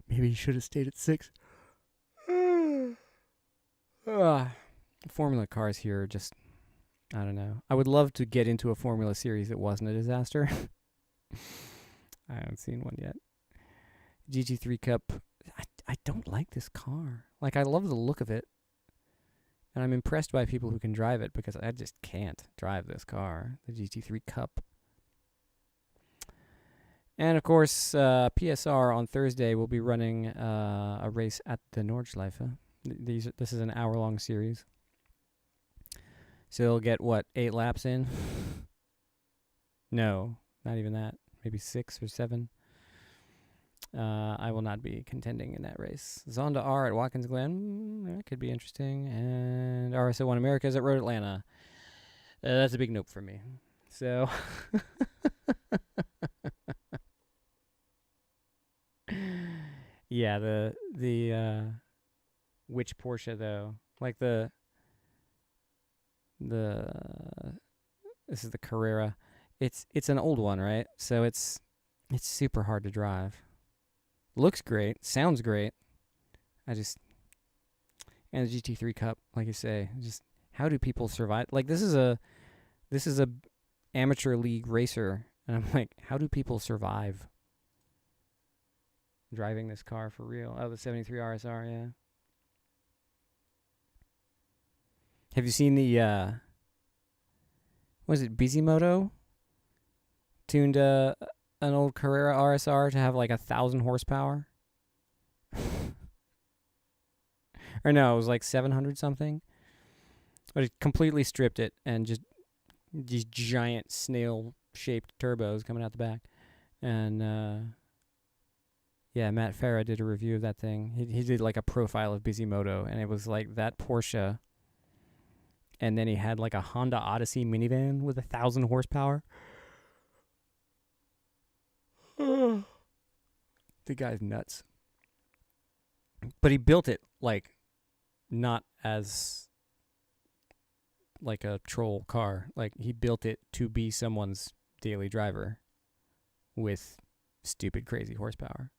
maybe he should have stayed at 6. Formula cars here are just, I don't know. I would love to get into a Formula series that wasn't a disaster. I haven't seen one yet. GT3 Cup. I don't like this car. Like, I love the look of it. And I'm impressed by people who can drive it because I just can't drive this car, the GT3 Cup. And, of course, PSR on Thursday will be running a race at the Nordschleife. This is an hour-long series. So they'll get, 8 laps in? No, not even that. Maybe 6 or 7. I will not be contending in that race. Zonda R at Watkins Glen. That could be interesting. And RSO1 Americas at Road Atlanta. That's a big nope for me. So. Yeah, the which Porsche though? Like the this is the Carrera. It's an old one, right? So it's super hard to drive. Looks great, sounds great. And the GT3 Cup, like you say, just how do people survive? Like this is a amateur league racer, and I'm like, how do people survive driving this car for real? Oh, the 73 RSR, yeah. Have you seen the was it Bisimoto tuned an old Carrera RSR to have like 1,000 horsepower? Or no, it was like 700 something. But it completely stripped it and just these giant snail-shaped turbos coming out the back. And yeah, Matt Farah did a review of that thing. He did like a profile of Bisimoto, and it was like that Porsche. And then he had like a Honda Odyssey minivan with 1,000 horsepower. The guy's nuts. But he built it like not as like a troll car. Like he built it to be someone's daily driver with stupid crazy horsepower.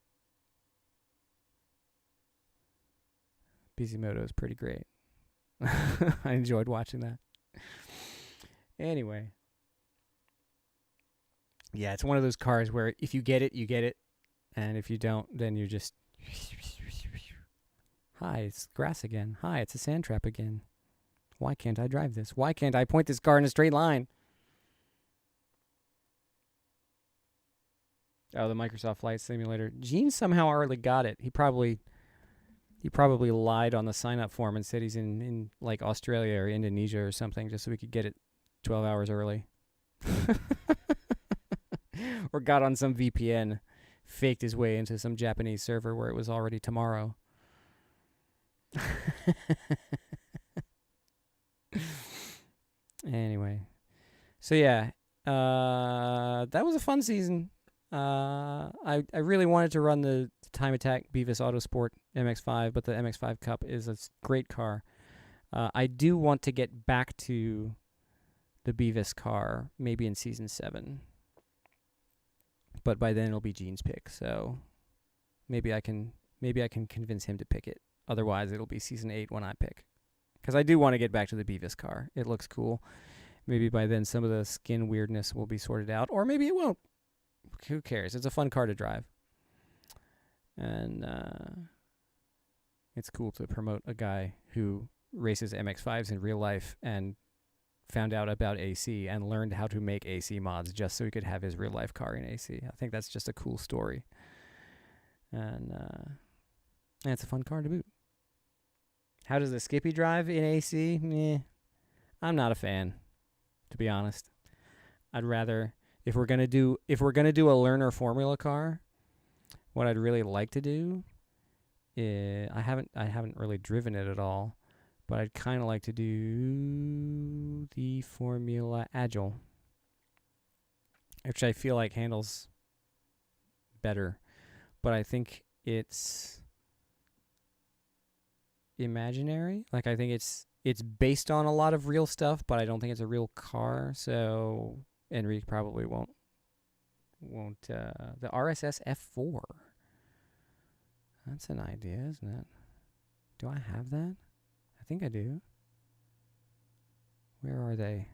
Bisimoto is pretty great. I enjoyed watching that. Anyway. Yeah, it's one of those cars where if you get it, you get it. And if you don't, then you're just... Hi, it's grass again. Hi, it's a sand trap again. Why can't I drive this? Why can't I point this car in a straight line? Oh, the Microsoft Flight Simulator. Gene somehow already got it. He probably lied on the sign-up form and said he's in like Australia or Indonesia or something just so we could get it 12 hours early. Or got on some VPN, faked his way into some Japanese server where it was already tomorrow. Anyway. So yeah, that was a fun season. I really wanted to run the Time Attack Beavis Autosport MX-5, but the MX-5 Cup is a great car. I do want to get back to the Beavis car, maybe in Season 7. But by then it'll be Gene's pick, so maybe I can convince him to pick it. Otherwise, it'll be Season 8 when I pick. Because I do want to get back to the Beavis car. It looks cool. Maybe by then some of the skin weirdness will be sorted out, or maybe it won't. Who cares? It's a fun car to drive. And it's cool to promote a guy who races MX-5s in real life and found out about AC and learned how to make AC mods just so he could have his real life car in AC. I think that's just a cool story. And it's a fun car to boot. How does the Skippy drive in AC? Meh. I'm not a fan, to be honest. I'd rather, if we're gonna do a learner formula car, what I'd really like to do is I haven't really driven it at all, but I'd kind of like to do the Formula Agile, which I feel like handles better, but I think it's imaginary. Like, I think it's based on a lot of real stuff, but I don't think it's a real car. So Enrique probably won't the RSS F4. That's an idea, isn't it? Do I have that? I think I do. Where are they?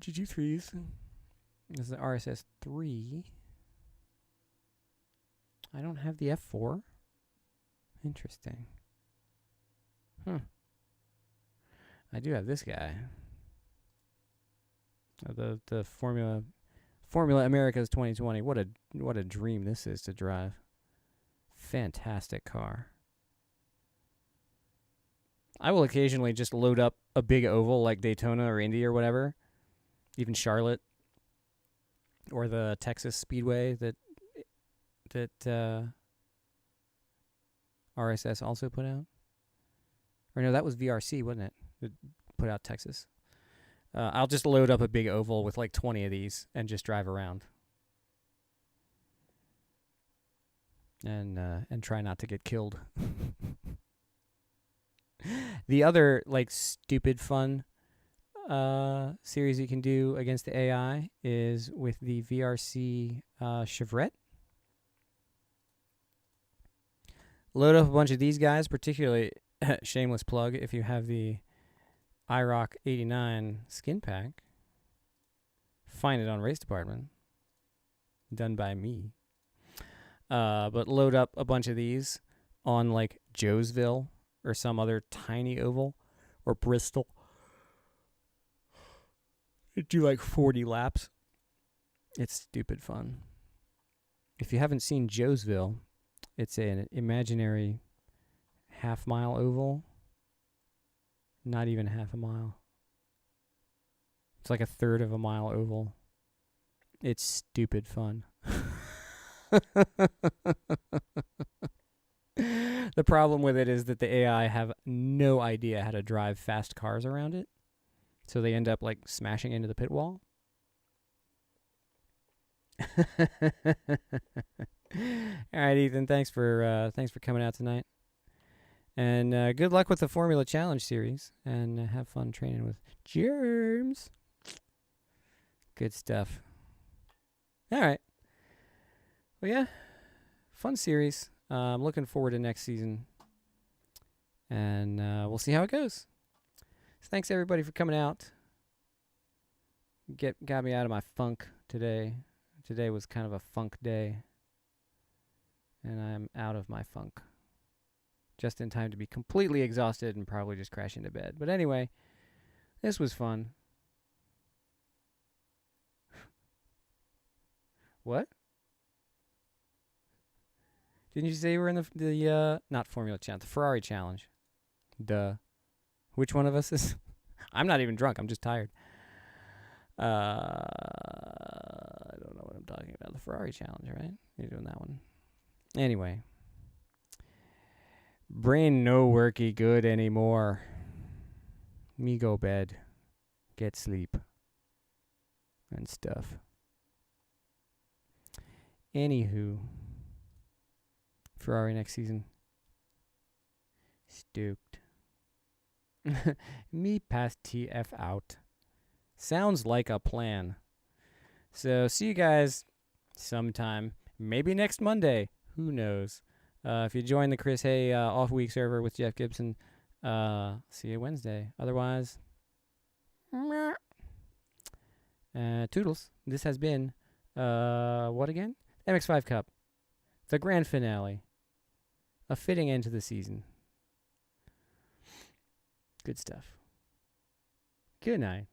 GG3s. This is the RSS 3. I don't have the F4. Interesting. I do have this guy. The Formula America's 2020. What a dream this is to drive. Fantastic car. I will occasionally just load up a big oval like Daytona or Indy or whatever, even Charlotte or the Texas Speedway that RSS also put out. Or no, that was VRC, wasn't it? That put out Texas. I'll just load up a big oval with like 20 of these and just drive around. And try not to get killed. The other like stupid fun series you can do against the AI is with the VRC Chevrette. Load up a bunch of these guys, particularly shameless plug if you have the IROC 89 skin pack. Find it on Race Department. Done by me. But load up a bunch of these on like Joesville or some other tiny oval or Bristol. Do like 40 laps. It's stupid fun. If you haven't seen Joesville, it's an imaginary half-mile oval. Not even half a mile. It's like a third of a mile oval. It's stupid fun. The problem with it is that the AI have no idea how to drive fast cars around it. So they end up like smashing into the pit wall. All right, Ethan, thanks for coming out tonight. And good luck with the Formula Challenge series. And have fun training with Germs. Good stuff. All right. Well, yeah. Fun series. I'm looking forward to next season. And we'll see how it goes. thanks everybody for coming out. Got me out of my funk today. Today was kind of a funk day. And I'm out of my funk. Just in time to be completely exhausted and probably just crash into bed. But anyway, this was fun. What? Didn't you say you were in the not Formula Challenge, the Ferrari Challenge? Duh. Which one of us is? I'm not even drunk. I'm just tired. I don't know what I'm talking about. The Ferrari Challenge, right? You're doing that one. Anyway. Brain no worky good anymore. Me go bed. Get sleep. And stuff. Anywho. Ferrari next season. Stoked. Me past TF out. Sounds like a plan. So, see you guys sometime. Maybe next Monday. Who knows? If you join the Chris Hay off week server with Jeff Gibson, see you Wednesday. Otherwise, toodles. This has been, what again? MX-5 Cup. The grand finale. A fitting end to the season. Good stuff. Good night.